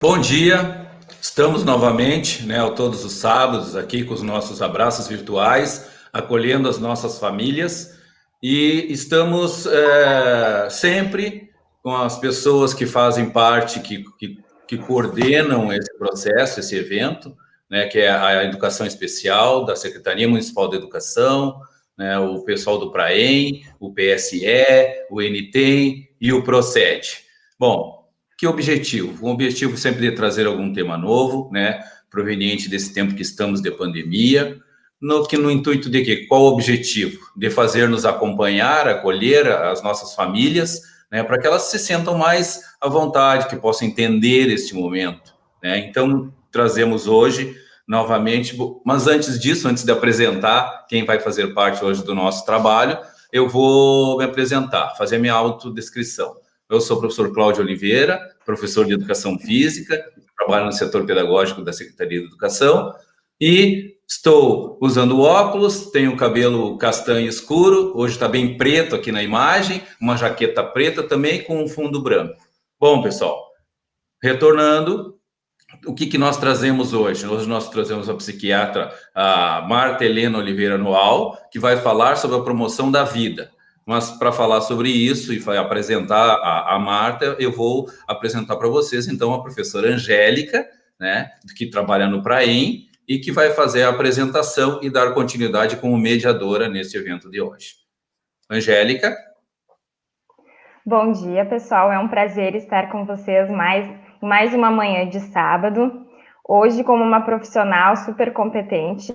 Bom dia, estamos novamente, todos os sábados aqui com os nossos abraços virtuais, acolhendo as nossas famílias e estamos sempre com as pessoas que fazem parte, que coordenam esse processo, esse evento, que é a Educação Especial da Secretaria Municipal de Educação, o pessoal do PRAEM, o PSE, o NTEM e o PROCED. Bom, que objetivo? Um objetivo sempre de trazer algum tema novo, proveniente desse tempo que estamos de pandemia, no intuito de quê? Qual o objetivo? De fazer-nos acompanhar, acolher as nossas famílias, para que elas se sintam mais à vontade, que possam entender este momento, Então, trazemos hoje, novamente, mas antes disso, antes de apresentar quem vai fazer parte hoje do nosso trabalho, eu vou me apresentar, fazer a minha autodescrição. Eu sou o professor Cláudio Oliveira, professor de Educação Física, trabalho no setor pedagógico da Secretaria de Educação e estou usando óculos, tenho o cabelo castanho escuro, hoje está bem preto aqui na imagem, uma jaqueta preta também com um fundo branco. Bom, pessoal, retornando, o que nós trazemos hoje? Hoje nós trazemos a psiquiatra a Marta Helena Oliveira Noal, que vai falar sobre a promoção da vida. Mas para falar sobre isso e apresentar a Marta, eu vou apresentar para vocês, então, a professora Angélica, que trabalha no PRAEM e que vai fazer a apresentação e dar continuidade como mediadora nesse evento de hoje. Angélica? Bom dia, pessoal. É um prazer estar com vocês mais uma manhã de sábado. Hoje, como uma profissional super competente,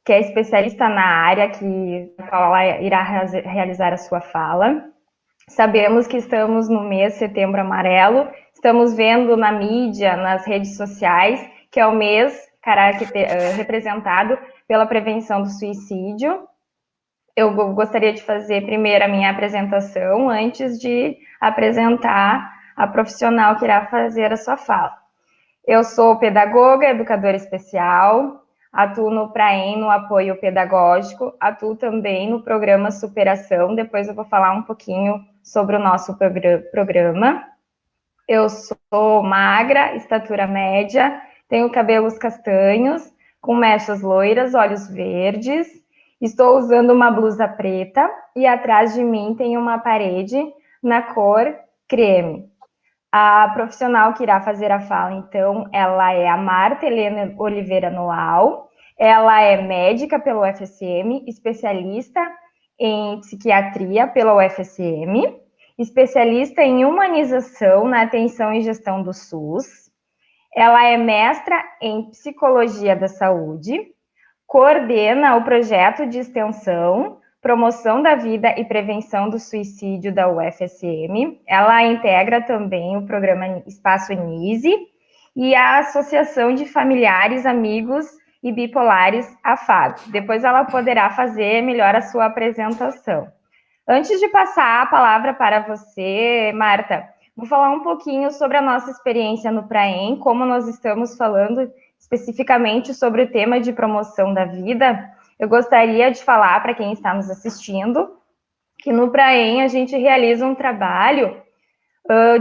que é especialista na área, a qual ela irá realizar a sua fala. Sabemos que estamos no mês Setembro Amarelo, estamos vendo na mídia, nas redes sociais, que é o mês representado pela prevenção do suicídio. Eu gostaria de fazer primeiro a minha apresentação, antes de apresentar a profissional que irá fazer a sua fala. Eu sou pedagoga, educadora especial, atuo no PRAEM, no apoio pedagógico, atuo também no programa Superação, depois eu vou falar um pouquinho sobre o nosso programa. Eu sou magra, estatura média, tenho cabelos castanhos, com mechas loiras, olhos verdes, estou usando uma blusa preta e atrás de mim tem uma parede na cor creme. A profissional que irá fazer a fala, então, ela é a Marta Helena Oliveira Noal, ela é médica pela UFSM, especialista em psiquiatria pela UFSM, especialista em humanização na atenção e gestão do SUS, ela é mestra em psicologia da saúde, coordena o projeto de extensão, promoção da vida e prevenção do suicídio da UFSM. Ela integra também o programa Espaço Nise e a Associação de Familiares, Amigos e Bipolares, AFAB. Depois ela poderá fazer melhor a sua apresentação. Antes de passar a palavra para você, Marta, vou falar um pouquinho sobre a nossa experiência no PRAEM, como nós estamos falando especificamente sobre o tema de promoção da vida. Eu gostaria de falar para quem está nos assistindo que no PRAEM a gente realiza um trabalho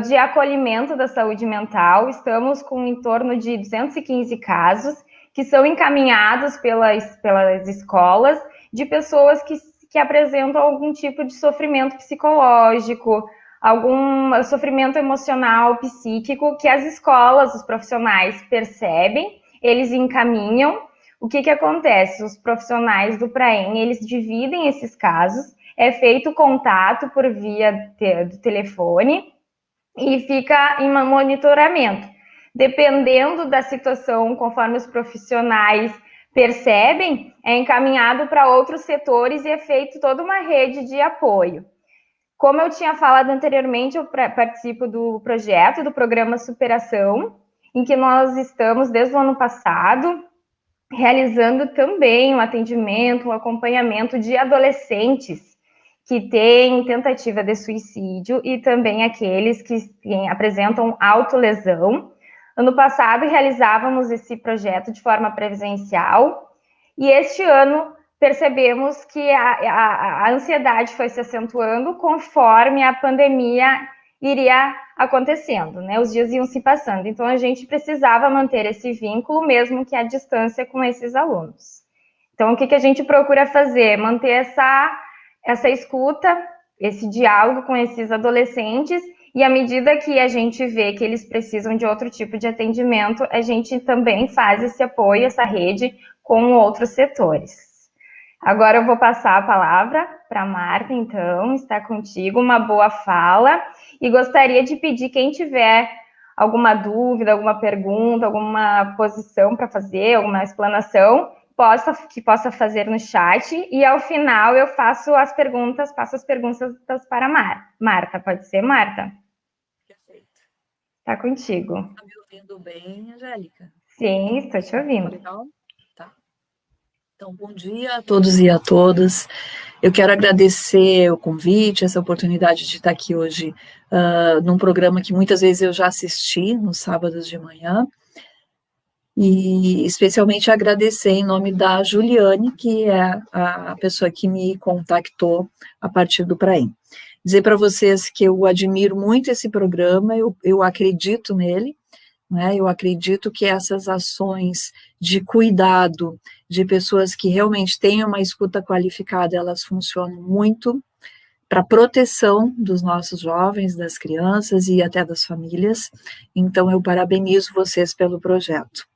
de acolhimento da saúde mental. Estamos com em torno de 215 casos que são encaminhados pelas escolas de pessoas que apresentam algum tipo de sofrimento psicológico, algum sofrimento emocional, psíquico, que as escolas, os profissionais percebem, eles encaminham. O que acontece? Os profissionais do PRAEM, eles dividem esses casos, é feito contato por via do telefone e fica em monitoramento. Dependendo da situação, conforme os profissionais percebem, é encaminhado para outros setores e é feito toda uma rede de apoio. Como eu tinha falado anteriormente, eu participo do projeto, do programa Superação, em que nós estamos, desde o ano passado, realizando também um atendimento, um acompanhamento de adolescentes que têm tentativa de suicídio e também aqueles que apresentam autolesão. Ano passado, realizávamos esse projeto de forma presencial e este ano percebemos que a ansiedade foi se acentuando conforme a pandemia iria acontecendo, né? Os dias iam se passando, então a gente precisava manter esse vínculo, mesmo que à distância, com esses alunos. Então, o que a gente procura fazer? Manter essa escuta, esse diálogo com esses adolescentes, e à medida que a gente vê que eles precisam de outro tipo de atendimento, a gente também faz esse apoio, essa rede com outros setores. Agora eu vou passar a palavra para a Marta, então, está contigo, uma boa fala, e gostaria de pedir quem tiver alguma dúvida, alguma pergunta, alguma posição para fazer, alguma explanação, que possa fazer no chat, e ao final eu passo as perguntas para a Marta. Pode ser, Marta? Perfeito. Está contigo. Está me ouvindo bem, Angélica? Sim, estou te ouvindo. Legal? Tá. Então, bom dia a todos e a todas. Eu quero agradecer o convite, essa oportunidade de estar aqui hoje num programa que muitas vezes eu já assisti nos sábados de manhã, e especialmente agradecer em nome da Juliane, que é a pessoa que me contactou a partir do Praem. Dizer para vocês que eu admiro muito esse programa, eu acredito nele, né? Eu acredito que essas ações de cuidado de pessoas que realmente têm uma escuta qualificada, elas funcionam muito para a proteção dos nossos jovens, das crianças e até das famílias. Então, eu parabenizo vocês pelo projeto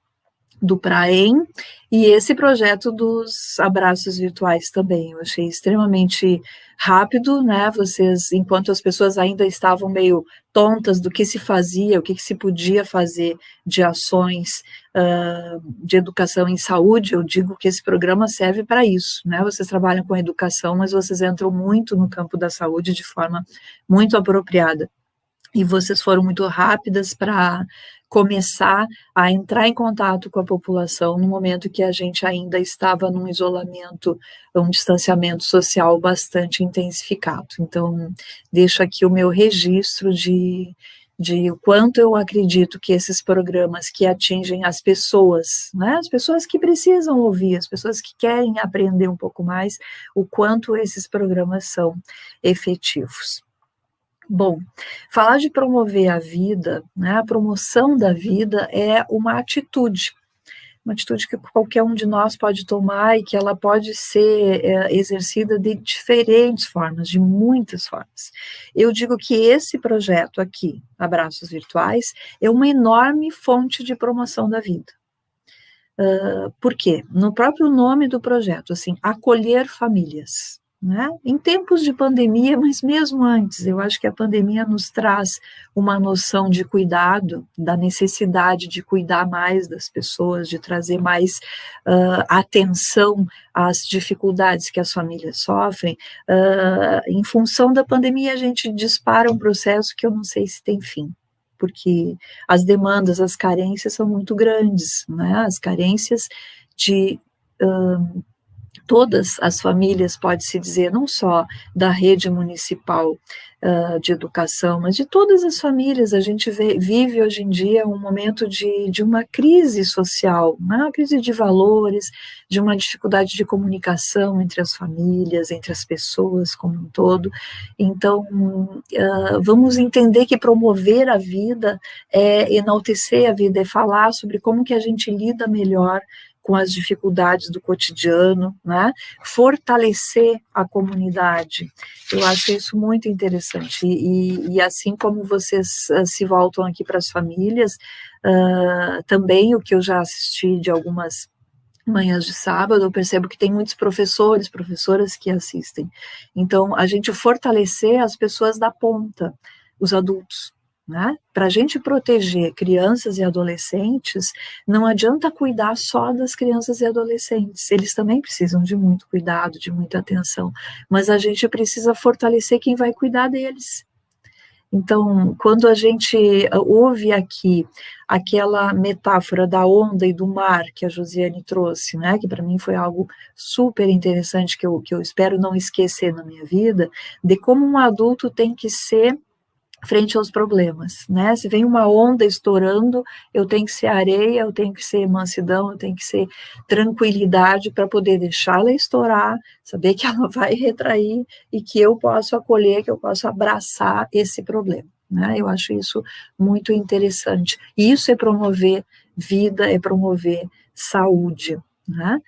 do Praem e esse projeto dos abraços virtuais também. Eu achei extremamente rápido, né? Vocês, enquanto as pessoas ainda estavam meio tontas do que se fazia, o que se podia fazer de ações de educação em saúde, eu digo que esse programa serve para isso, né? Vocês trabalham com educação, mas vocês entram muito no campo da saúde de forma muito apropriada. E vocês foram muito rápidas para começar a entrar em contato com a população no momento que a gente ainda estava num isolamento, um distanciamento social bastante intensificado. Então, deixo aqui o meu registro de o quanto eu acredito que esses programas que atingem as pessoas, né, as pessoas que precisam ouvir, as pessoas que querem aprender um pouco mais, o quanto esses programas são efetivos. Bom, falar de promover a vida, né, a promoção da vida é uma atitude que qualquer um de nós pode tomar e que ela pode ser exercida de diferentes formas, de muitas formas. Eu digo que esse projeto aqui, Abraços Virtuais, é uma enorme fonte de promoção da vida. Por quê? No próprio nome do projeto, assim, acolher famílias. Né? Em tempos de pandemia, mas mesmo antes, eu acho que a pandemia nos traz uma noção de cuidado, da necessidade de cuidar mais das pessoas, de trazer mais atenção às dificuldades que as famílias sofrem. Em função da pandemia, a gente dispara um processo que eu não sei se tem fim, porque as demandas, as carências são muito grandes, né? As carências de todas as famílias, pode-se dizer, não só da rede municipal de educação, mas de todas as famílias. A gente vive hoje em dia um momento de uma crise social, né? Uma crise de valores, de uma dificuldade de comunicação entre as famílias, entre as pessoas como um todo. Então, vamos entender que promover a vida é enaltecer a vida, é falar sobre como que a gente lida melhor com as dificuldades do cotidiano, né? Fortalecer a comunidade. Eu acho isso muito interessante. E assim como vocês se voltam aqui para as famílias, também o que eu já assisti de algumas manhãs de sábado, eu percebo que tem muitos professores, professoras que assistem. Então, a gente fortalecer as pessoas da ponta, os adultos. Né? Para a gente proteger crianças e adolescentes, não adianta cuidar só das crianças e adolescentes, eles também precisam de muito cuidado, de muita atenção, mas a gente precisa fortalecer quem vai cuidar deles. Então, quando a gente ouve aqui aquela metáfora da onda e do mar que a Josiane trouxe, né, que para mim foi algo super interessante, que eu espero não esquecer na minha vida, de como um adulto tem que ser frente aos problemas, né? Se vem uma onda estourando, eu tenho que ser areia, eu tenho que ser mansidão, eu tenho que ser tranquilidade para poder deixá-la estourar, saber que ela vai retrair e que eu posso acolher, que eu posso abraçar esse problema. né? Eu acho isso muito interessante. E isso é promover vida, é promover saúde, né?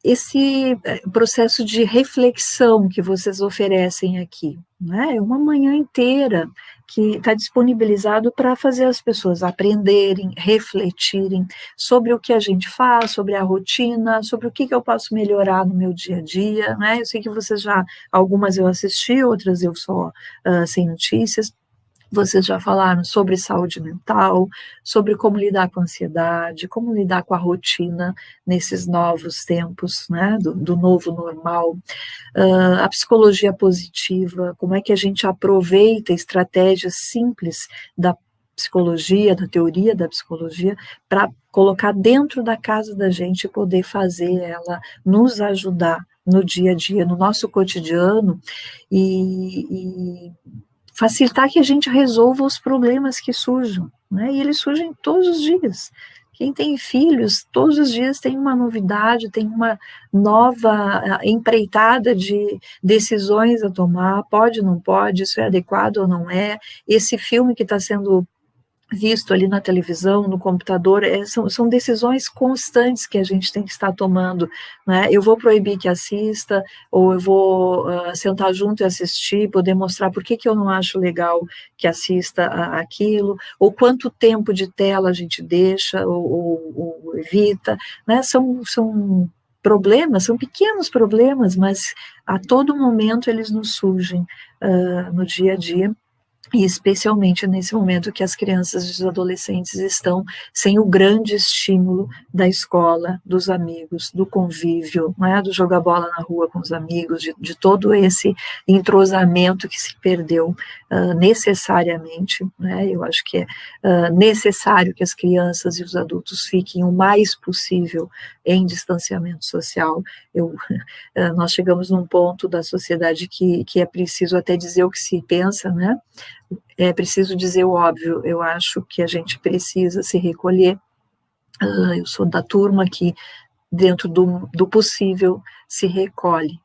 Esse processo de reflexão que vocês oferecem aqui, né? É uma manhã inteira que está disponibilizado para fazer as pessoas aprenderem, refletirem sobre o que a gente faz, sobre a rotina, sobre o que eu posso melhorar no meu dia a dia, né? Eu sei que vocês já, algumas eu assisti, outras eu só sem notícias. Vocês já falaram sobre saúde mental, sobre como lidar com a ansiedade, como lidar com a rotina nesses novos tempos, né, do novo normal. A psicologia positiva, como é que a gente aproveita estratégias simples da psicologia, da teoria da psicologia, para colocar dentro da casa da gente e poder fazer ela nos ajudar no dia a dia, no nosso cotidiano, e facilitar que a gente resolva os problemas que surjam, né? E eles surgem todos os dias. Quem tem filhos, todos os dias tem uma novidade, tem uma nova empreitada de decisões a tomar, pode, não pode, isso é adequado ou não é, esse filme que está sendo visto ali na televisão, no computador, são decisões constantes que a gente tem que estar tomando, né? Eu vou proibir que assista, ou eu vou sentar junto e assistir, poder mostrar por que eu não acho legal que assista aquilo, ou quanto tempo de tela a gente deixa, ou evita, né? São problemas, são pequenos problemas, mas a todo momento eles nos surgem no dia a dia, e especialmente nesse momento que as crianças e os adolescentes estão sem o grande estímulo da escola, dos amigos, do convívio, não é? Do jogar bola na rua com os amigos, de todo esse entrosamento que se perdeu necessariamente, né? Eu acho que é necessário que as crianças e os adultos fiquem o mais possível em distanciamento social. Nós chegamos num ponto da sociedade que é preciso até dizer o que se pensa, né? É preciso dizer o óbvio. Eu acho que a gente precisa se recolher. Eu sou da turma que, dentro do possível, se recolhe.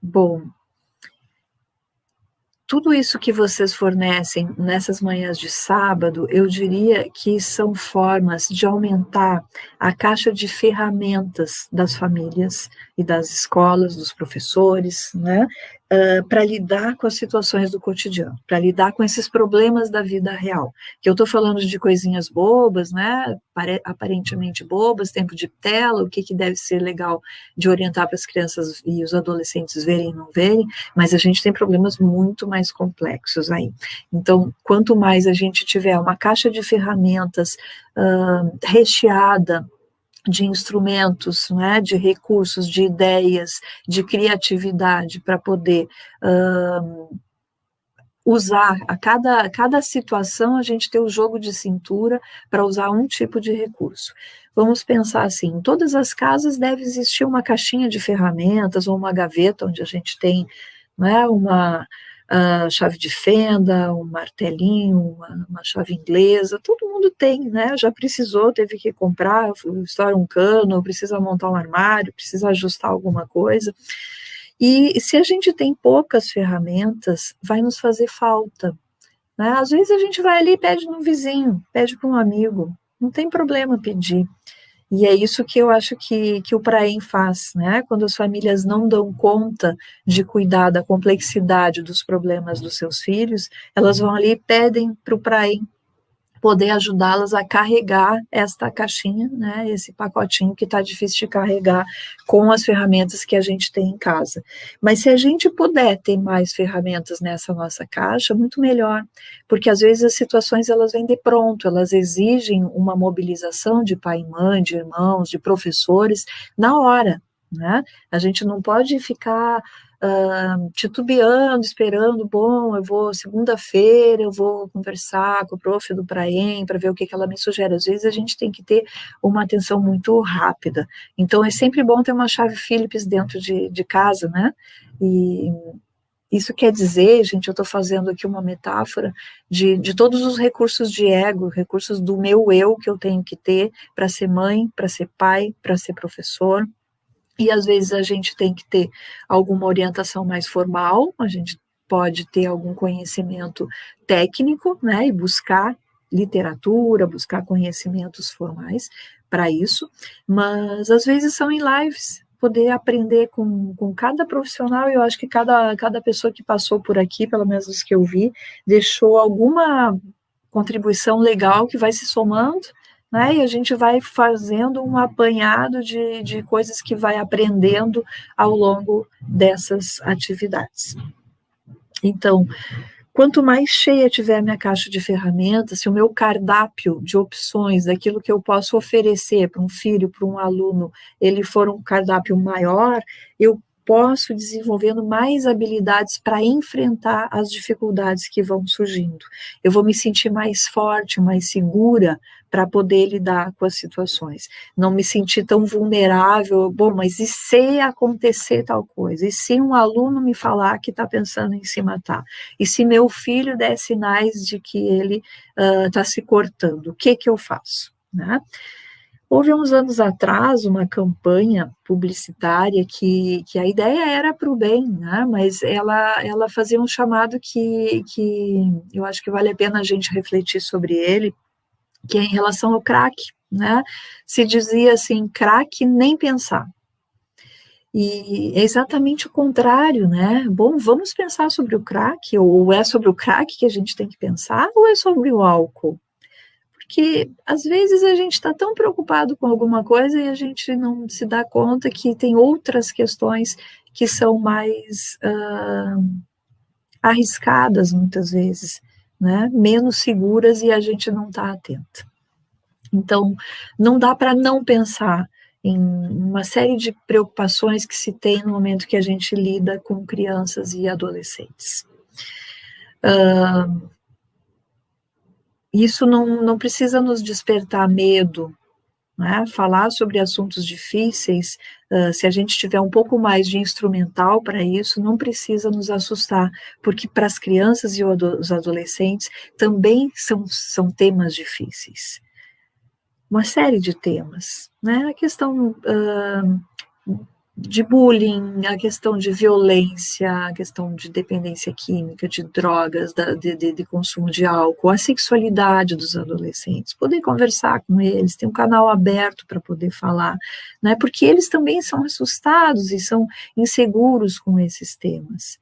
Bom, tudo isso que vocês fornecem nessas manhãs de sábado, eu diria que são formas de aumentar a caixa de ferramentas das famílias e das escolas, dos professores, né, para lidar com as situações do cotidiano, para lidar com esses problemas da vida real. Que eu estou falando de coisinhas bobas, né, aparentemente bobas, tempo de tela, o que deve ser legal de orientar para as crianças e os adolescentes verem e não verem, mas a gente tem problemas muito mais complexos aí. Então, quanto mais a gente tiver uma caixa de ferramentas recheada de instrumentos, né, de recursos, de ideias, de criatividade para poder usar a cada situação, a gente ter o jogo de cintura para usar um tipo de recurso. Vamos pensar assim, em todas as casas deve existir uma caixinha de ferramentas ou uma gaveta onde a gente tem, né, uma chave de fenda, um martelinho, uma chave inglesa, todo mundo tem, né? Já precisou, teve que comprar, estourar um cano, precisa montar um armário, precisa ajustar alguma coisa. E se a gente tem poucas ferramentas, vai nos fazer falta, né? Às vezes a gente vai ali e pede no vizinho, pede para um amigo, não tem problema pedir. E é isso que eu acho que o Praem faz, né? Quando as famílias não dão conta de cuidar da complexidade dos problemas dos seus filhos, elas vão ali e pedem para o Praem poder ajudá-las a carregar esta caixinha, né, esse pacotinho que está difícil de carregar com as ferramentas que a gente tem em casa. Mas se a gente puder ter mais ferramentas nessa nossa caixa, muito melhor, porque às vezes as situações elas vêm de pronto, elas exigem uma mobilização de pai e mãe, de irmãos, de professores, na hora, né? A gente não pode ficar titubeando, esperando, bom, eu vou segunda-feira, eu vou conversar com o prof do Praem para ver o que ela me sugere. Às vezes a gente tem que ter uma atenção muito rápida. Então é sempre bom ter uma chave Phillips dentro de casa, né? E isso quer dizer, gente, eu estou fazendo aqui uma metáfora de todos os recursos de ego, recursos do meu eu que eu tenho que ter para ser mãe, para ser pai, para ser professor. e às vezes a gente tem que ter alguma orientação mais formal, a gente pode ter algum conhecimento técnico, né, e buscar literatura, buscar conhecimentos formais para isso, mas às vezes são em lives, poder aprender com cada profissional. Eu acho que cada pessoa que passou por aqui, pelo menos os que eu vi, deixou alguma contribuição legal que vai se somando, né, e a gente vai fazendo um apanhado de coisas que vai aprendendo ao longo dessas atividades. Então, quanto mais cheia tiver a minha caixa de ferramentas, se o meu cardápio de opções, daquilo que eu posso oferecer para um filho, para um aluno, ele for um cardápio maior, eu posso desenvolvendo mais habilidades para enfrentar as dificuldades que vão surgindo. Eu vou me sentir mais forte, mais segura para poder lidar com as situações. Não me sentir tão vulnerável, bom, mas e se acontecer tal coisa? E se um aluno me falar que está pensando em se matar? E se meu filho der sinais de que ele está se cortando? O que eu faço? Né? Houve uns anos atrás uma campanha publicitária que a ideia era para o bem, né? Mas ela fazia um chamado que eu acho que vale a pena a gente refletir sobre ele, que é em relação ao crack, né? Se dizia assim, crack nem pensar. E é exatamente o contrário, né? Bom, vamos pensar sobre o crack, ou é sobre o crack que a gente tem que pensar, ou é sobre o álcool? Porque às vezes a gente está tão preocupado com alguma coisa e a gente não se dá conta que tem outras questões que são mais arriscadas muitas vezes, né? Menos seguras, e a gente não está atento. Então, não dá para não pensar em uma série de preocupações que se tem no momento que a gente lida com crianças e adolescentes. Isso não precisa nos despertar medo, né? Falar sobre assuntos difíceis, se a gente tiver um pouco mais de instrumental para isso, não precisa nos assustar, porque para as crianças e os adolescentes também são temas difíceis. Uma série de temas, né? A questão de bullying, a questão de violência, a questão de dependência química, de drogas, de consumo de álcool, a sexualidade dos adolescentes, poder conversar com eles, ter um canal aberto para poder falar, né? Porque eles também são assustados e são inseguros com esses temas.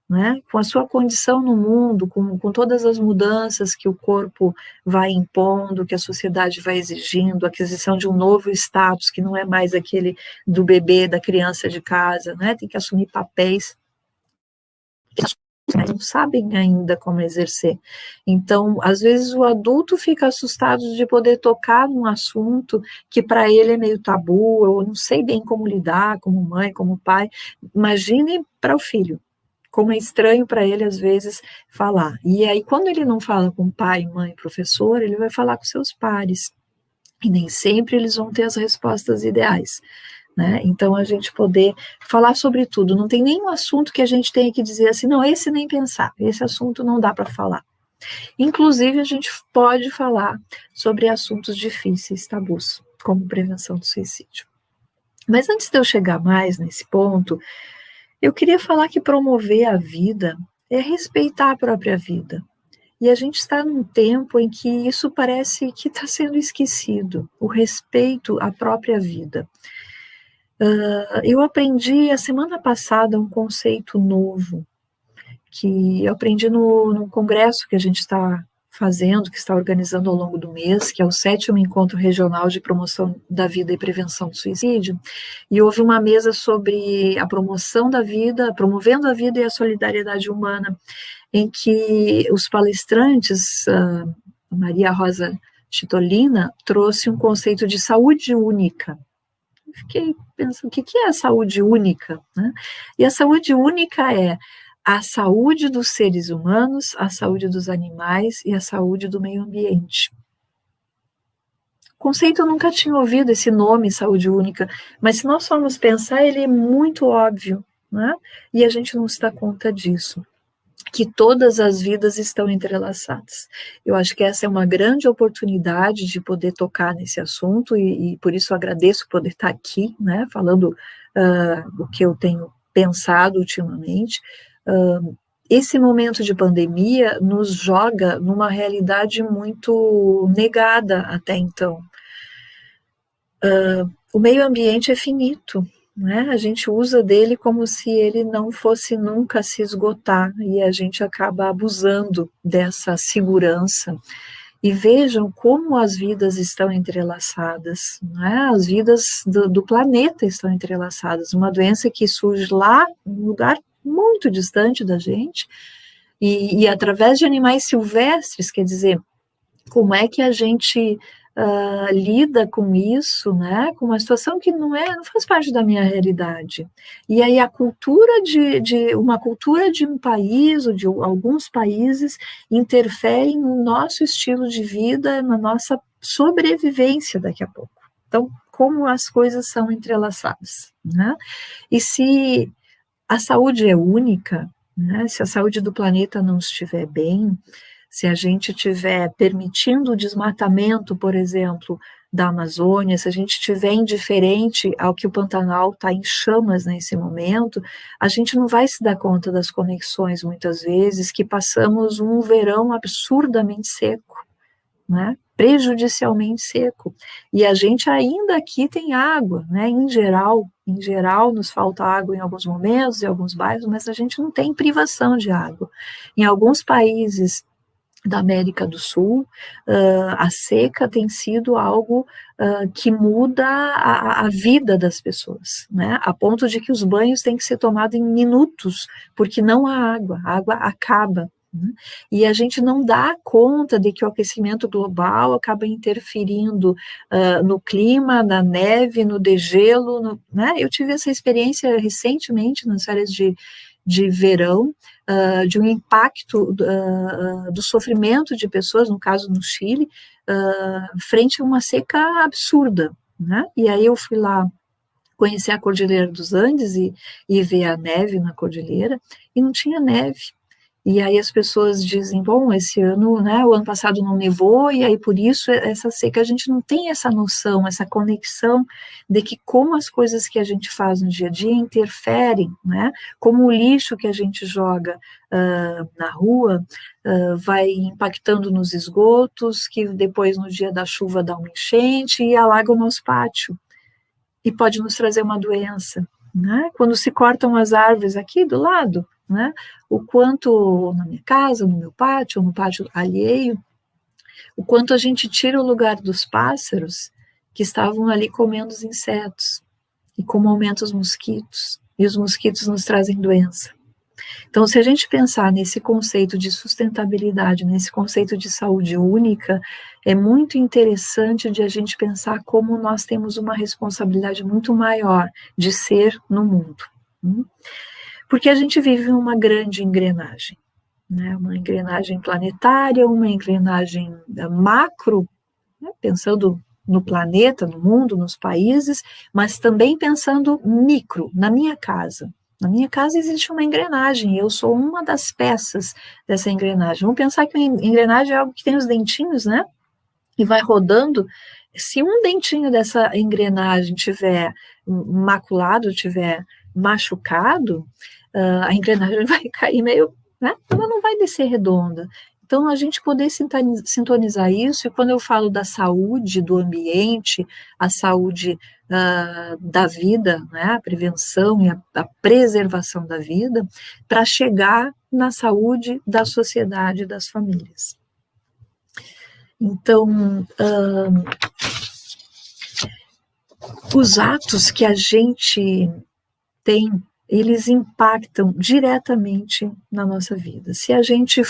Né? Com a sua condição no mundo, com todas as mudanças que o corpo vai impondo, que a sociedade vai exigindo, a aquisição de um novo status, que não é mais aquele do bebê, da criança de casa, né? Tem que assumir papéis que não sabem ainda como exercer. Então, às vezes o adulto fica assustado de poder tocar num assunto que para ele é meio tabu, eu não sei bem como lidar, como mãe, como pai. Imagine para o filho. Como é estranho para ele, às vezes, falar. E aí, quando ele não fala com pai, mãe, professor, ele vai falar com seus pares. E nem sempre eles vão ter as respostas ideais. Né? Então, a gente poder falar sobre tudo. Não tem nenhum assunto que a gente tenha que dizer assim, não, esse nem pensar, esse assunto não dá para falar. Inclusive, a gente pode falar sobre assuntos difíceis, tabus, como prevenção do suicídio. Mas antes de eu chegar mais nesse ponto, eu queria falar que promover a vida é respeitar a própria vida. E a gente está num tempo em que isso parece que está sendo esquecido, o respeito à própria vida. Eu aprendi a semana passada um conceito novo, que eu aprendi no congresso que a gente está fazendo, que está organizando ao longo do mês, que é o 7º Encontro Regional de Promoção da Vida e Prevenção do Suicídio, e houve uma mesa sobre a promoção da vida, promovendo a vida e a solidariedade humana, em que os palestrantes, Maria Rosa Chitolina, trouxe um conceito de saúde única. Eu fiquei pensando, o que é a saúde única? Né? E a saúde única é a saúde dos seres humanos, a saúde dos animais e a saúde do meio ambiente. O conceito eu nunca tinha ouvido esse nome, saúde única, mas se nós formos pensar, ele é muito óbvio, né? E a gente não se dá conta disso, que todas as vidas estão entrelaçadas. Eu acho que essa é uma grande oportunidade de poder tocar nesse assunto, e por isso agradeço poder estar aqui, né, falando o que eu tenho pensado ultimamente, esse momento de pandemia nos joga numa realidade muito negada até então. O meio ambiente é finito, né? A gente usa dele como se ele não fosse nunca se esgotar, e a gente acaba abusando dessa segurança. E vejam como as vidas estão entrelaçadas, né? As vidas do planeta estão entrelaçadas. Uma doença que surge lá, num lugar muito distante da gente, e através de animais silvestres, quer dizer, como é que a gente lida com isso, né? Com uma situação que não faz parte da minha realidade. E aí a cultura uma cultura de um país ou de alguns países interfere no nosso estilo de vida, na nossa sobrevivência daqui a pouco. Então, como as coisas são entrelaçadas, né? E se a saúde é única, né? Se a saúde do planeta não estiver bem, se a gente estiver permitindo o desmatamento, por exemplo, da Amazônia, se a gente estiver indiferente ao que o Pantanal está em chamas nesse momento, a gente não vai se dar conta das conexões, muitas vezes, que passamos um verão absurdamente seco, né? Prejudicialmente seco. E a gente ainda aqui tem água, né? Em geral nos falta água em alguns momentos, em alguns bairros, mas a gente não tem privação de água. Em alguns países da América do Sul, a seca tem sido algo que muda a vida das pessoas, né? A ponto de que os banhos têm que ser tomados em minutos, porque não há água, a água acaba, né? E a gente não dá conta de que o aquecimento global acaba interferindo no clima, na neve, no degelo, né? Eu tive essa experiência recentemente nas férias de verão, de um impacto do sofrimento de pessoas, no caso no Chile, frente a uma seca absurda, né? E aí eu fui lá conhecer a Cordilheira dos Andes e ver a neve na cordilheira, e não tinha neve. E aí as pessoas dizem, bom, esse ano, né, o ano passado não nevou, e aí por isso essa seca, a gente não tem essa noção, essa conexão de que como as coisas que a gente faz no dia a dia interferem, né, como o lixo que a gente joga na rua vai impactando nos esgotos, que depois no dia da chuva dá uma enchente e alaga o nosso pátio, e pode nos trazer uma doença, né? Quando se cortam as árvores aqui do lado, né? O quanto na minha casa, no meu pátio, no pátio alheio, o quanto a gente tira o lugar dos pássaros que estavam ali comendo os insetos, e como aumenta os mosquitos, e os mosquitos nos trazem doença. Então, se a gente pensar nesse conceito de sustentabilidade, nesse conceito de saúde única, é muito interessante de a gente pensar como nós temos uma responsabilidade muito maior de ser no mundo. Porque a gente vive uma grande engrenagem, né? Uma engrenagem planetária, uma engrenagem macro, né? Pensando no planeta, no mundo, nos países, mas também pensando micro, na minha casa. Na minha casa existe uma engrenagem, eu sou uma das peças dessa engrenagem. Vamos pensar que a engrenagem é algo que tem os dentinhos, né? E vai rodando. Se um dentinho dessa engrenagem tiver maculado, tiver machucado, a engrenagem vai cair meio, né? Ela não vai descer redonda. Então, a gente poder sintonizar isso, e quando eu falo da saúde do ambiente, a saúde da vida, né, a prevenção e a preservação da vida, para chegar na saúde da sociedade e das famílias. Então, os atos que a gente tem, eles impactam diretamente na nossa vida. Se a gente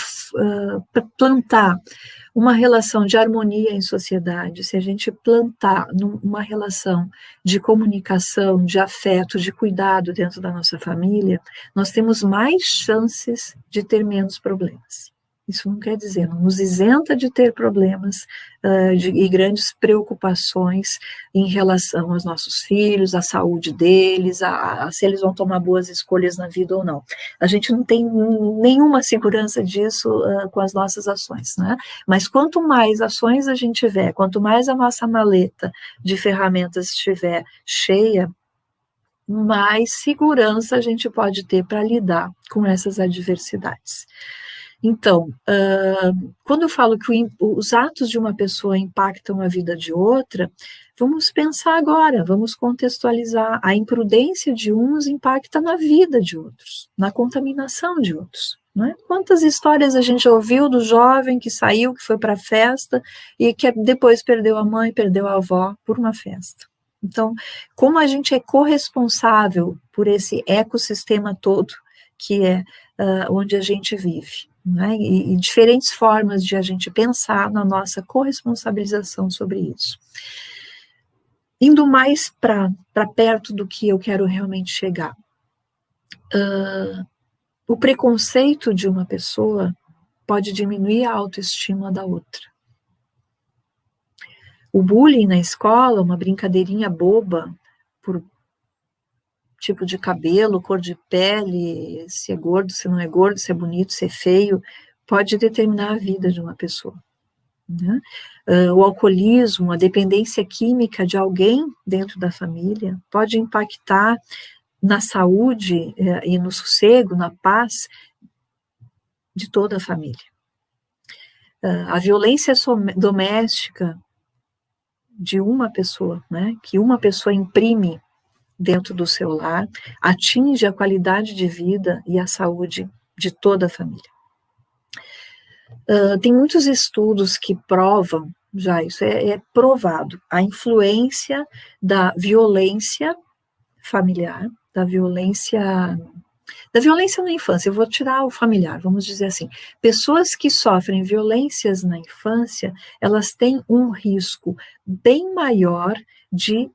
plantar uma relação de harmonia em sociedade, se a gente plantar uma relação de comunicação, de afeto, de cuidado dentro da nossa família, nós temos mais chances de ter menos problemas. Isso não quer dizer, não nos isenta de ter problemas e grandes preocupações em relação aos nossos filhos, à saúde deles, a se eles vão tomar boas escolhas na vida ou não. A gente não tem nenhuma segurança disso com as nossas ações, né? Mas quanto mais ações a gente tiver, quanto mais a nossa maleta de ferramentas estiver cheia, mais segurança a gente pode ter para lidar com essas adversidades. Então, quando eu falo que os atos de uma pessoa impactam a vida de outra, vamos pensar agora, vamos contextualizar. A imprudência de uns impacta na vida de outros, na contaminação de outros. Né? Quantas histórias a gente ouviu do jovem que saiu, que foi para a festa e que depois perdeu a mãe, perdeu a avó por uma festa. Então, como a gente é corresponsável por esse ecossistema todo que é onde a gente vive, né? E diferentes formas de a gente pensar na nossa corresponsabilização sobre isso. Indo mais para perto do que eu quero realmente chegar. O preconceito de uma pessoa pode diminuir a autoestima da outra. O bullying na escola, uma brincadeirinha boba, por tipo de cabelo, cor de pele, se é gordo, se não é gordo, se é bonito, se é feio, pode determinar a vida de uma pessoa. Né? O alcoolismo, a dependência química de alguém dentro da família, pode impactar na saúde e no sossego, na paz de toda a família. A violência doméstica de uma pessoa, né, que uma pessoa imprime dentro do seu lar, atinge a qualidade de vida e a saúde de toda a família. Tem muitos estudos que provam, já isso é provado, a influência da violência familiar, da violência na infância. Eu vou tirar o familiar, vamos dizer assim. Pessoas que sofrem violências na infância, elas têm um risco bem maior de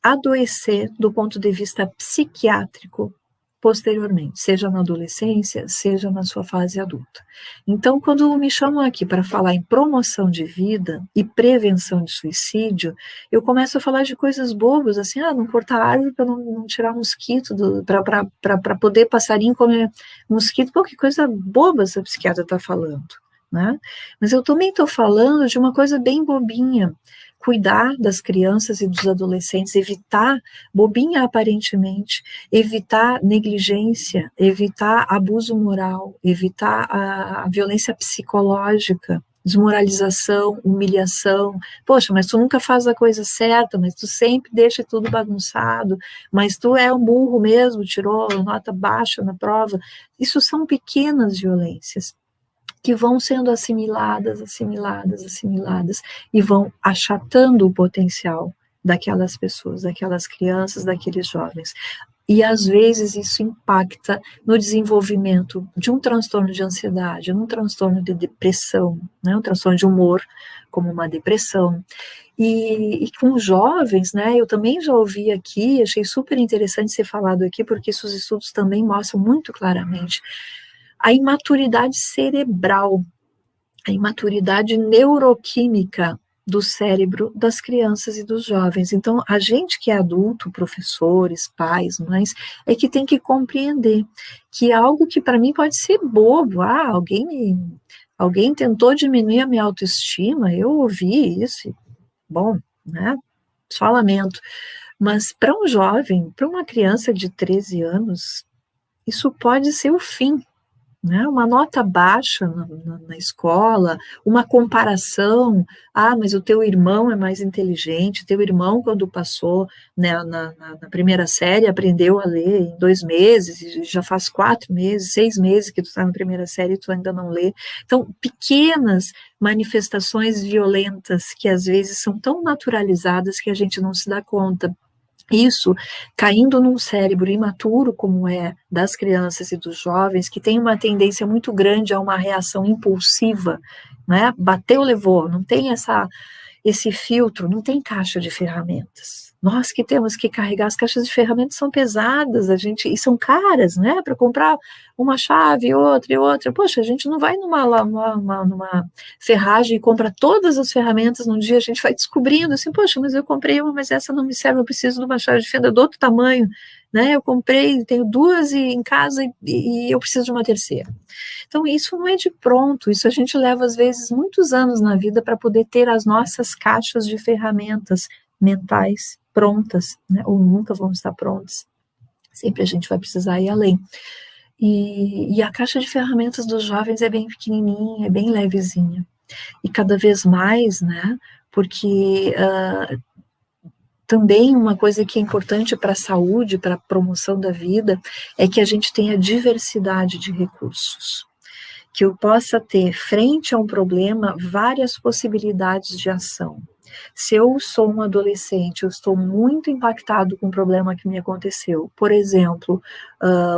adoecer do ponto de vista psiquiátrico posteriormente, seja na adolescência, seja na sua fase adulta. Então, quando me chamam aqui para falar em promoção de vida e prevenção de suicídio, eu começo a falar de coisas bobas, assim, não cortar árvore para não tirar mosquito, para poder passarinho comer mosquito, pô, que coisa boba essa psiquiatra está falando, né? Mas eu também estou falando de uma coisa bem bobinha, cuidar das crianças e dos adolescentes, evitar, bobinha aparentemente, evitar negligência, evitar abuso moral, evitar a violência psicológica, desmoralização, humilhação. Poxa, mas tu nunca faz a coisa certa, mas tu sempre deixa tudo bagunçado, mas tu é um burro mesmo, tirou nota baixa na prova. Isso são pequenas violências que vão sendo assimiladas e vão achatando o potencial daquelas pessoas, daquelas crianças, daqueles jovens. E às vezes isso impacta no desenvolvimento de um transtorno de ansiedade, um transtorno de depressão, né, um transtorno de humor, como uma depressão. E com jovens, né, eu também já ouvi aqui, achei super interessante ser falado aqui, porque esses estudos também mostram muito claramente a imaturidade cerebral, a imaturidade neuroquímica do cérebro das crianças e dos jovens. Então, a gente que é adulto, professores, pais, mães, é que tem que compreender que algo que para mim pode ser bobo, alguém tentou diminuir a minha autoestima, eu ouvi isso, bom, né, só lamento. Mas para um jovem, para uma criança de 13 anos, isso pode ser o fim. Né, uma nota baixa na escola, uma comparação, mas o teu irmão é mais inteligente, teu irmão quando passou, né, na primeira série aprendeu a ler em 2 meses, e já faz 4 meses, 6 meses que tu está na primeira série e tu ainda não lê. Então, pequenas manifestações violentas que às vezes são tão naturalizadas que a gente não se dá conta. Isso caindo num cérebro imaturo, como é das crianças e dos jovens, que tem uma tendência muito grande a uma reação impulsiva, né? Bateu, levou, não tem esse filtro, não tem caixa de ferramentas. Nós que temos que carregar, as caixas de ferramentas são pesadas, e são caras, né? Para comprar uma chave e outra. Poxa, a gente não vai numa ferragem e compra todas as ferramentas num dia, a gente vai descobrindo assim, poxa, mas eu comprei uma, mas essa não me serve, eu preciso de uma chave de fenda do outro tamanho, né? Eu comprei, tenho 2 em casa e eu preciso de uma terceira. Então, isso não é de pronto, isso a gente leva, às vezes, muitos anos na vida para poder ter as nossas caixas de ferramentas mentais prontas, né? Ou nunca vão estar prontas. Sempre a gente vai precisar ir além. E a caixa de ferramentas dos jovens é bem pequenininha, é bem levezinha. E cada vez mais, né, porque também uma coisa que é importante para a saúde, para a promoção da vida, é que a gente tenha diversidade de recursos. Que eu possa ter, frente a um problema, várias possibilidades de ação. Se eu sou um adolescente, eu estou muito impactado com um problema que me aconteceu, por exemplo,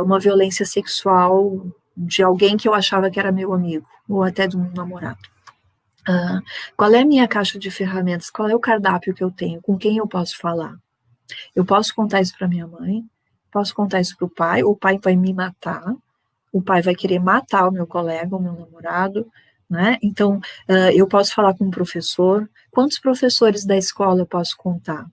uma violência sexual de alguém que eu achava que era meu amigo, ou até de um namorado. Qual é a minha caixa de ferramentas? Qual é o cardápio que eu tenho? Com quem eu posso falar? Eu posso contar isso para minha mãe? Posso contar isso para o pai vai me matar? O pai vai querer matar o meu colega, o meu namorado, né? Então, eu posso falar com um professor. Quantos professores da escola eu posso contar?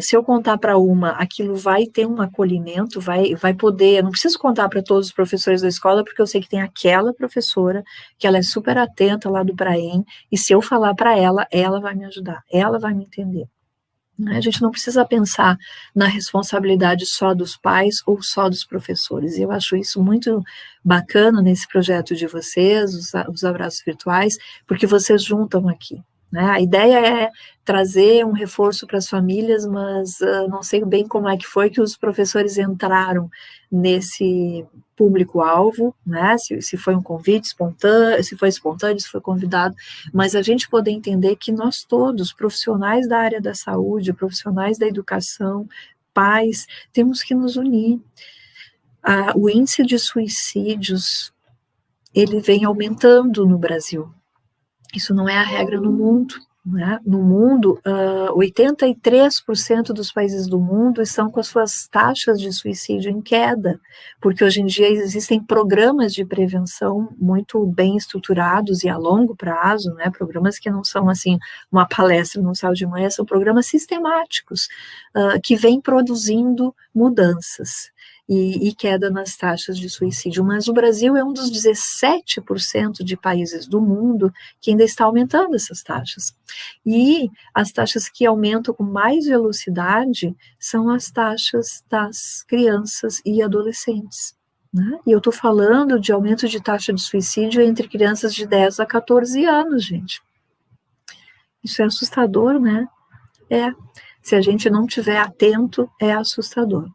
Se eu contar para uma, aquilo vai ter um acolhimento, vai poder, eu não preciso contar para todos os professores da escola, porque eu sei que tem aquela professora, que ela é super atenta lá do Praem, e se eu falar para ela, ela vai me ajudar, ela vai me entender. A gente não precisa pensar na responsabilidade só dos pais ou só dos professores. Eu acho isso muito bacana nesse projeto de vocês, os abraços virtuais, porque vocês juntam aqui. Né? A ideia é trazer um reforço para as famílias, mas não sei bem como é que foi que os professores entraram nesse público-alvo, né? Se foi um convite espontâneo, se foi convidado, mas a gente poder entender que nós todos, profissionais da área da saúde, profissionais da educação, pais, temos que nos unir. O índice de suicídios, ele vem aumentando no Brasil. Isso não é a regra no mundo. Né? No mundo, 83% dos países do mundo estão com as suas taxas de suicídio em queda, porque hoje em dia existem programas de prevenção muito bem estruturados e a longo prazo, né? Programas que não são assim uma palestra no sábado de manhã, são programas sistemáticos que vêm produzindo mudanças. E queda nas taxas de suicídio, mas o Brasil é um dos 17% de países do mundo que ainda está aumentando essas taxas. E as taxas que aumentam com mais velocidade são as taxas das crianças e adolescentes. Né? E eu estou falando de aumento de taxa de suicídio entre crianças de 10 a 14 anos, gente. Isso é assustador, né? Se a gente não estiver atento, é assustador.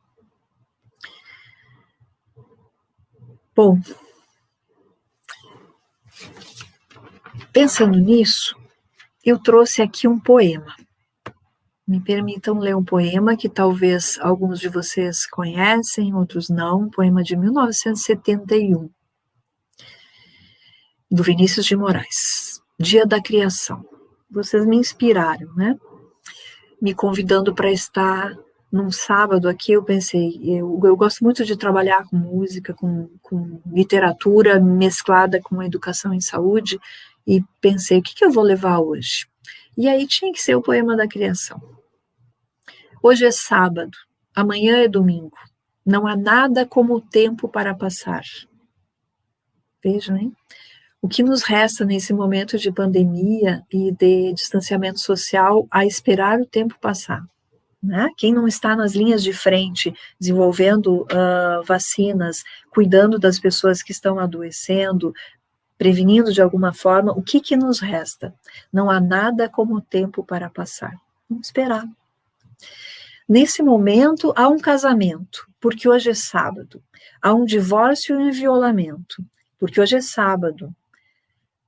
Bom, pensando nisso, eu trouxe aqui um poema. Me permitam ler um poema que talvez alguns de vocês conhecem, outros não, um poema de 1971, do Vinícius de Moraes, Dia da Criação. Vocês me inspiraram, né? Me convidando para estar num sábado aqui, eu pensei, eu gosto muito de trabalhar com música, com literatura mesclada com educação em saúde, e pensei, o que eu vou levar hoje? E aí tinha que ser o poema da criação. Hoje é sábado, amanhã é domingo, não há nada como o tempo para passar. Vejam, hein? O que nos resta nesse momento de pandemia e de distanciamento social a esperar o tempo passar? Né? Quem não está nas linhas de frente, desenvolvendo vacinas, cuidando das pessoas que estão adoecendo, prevenindo de alguma forma, o que nos resta? Não há nada como o tempo para passar. Vamos esperar. Nesse momento, há um casamento, porque hoje é sábado. Há um divórcio e um violamento, porque hoje é sábado.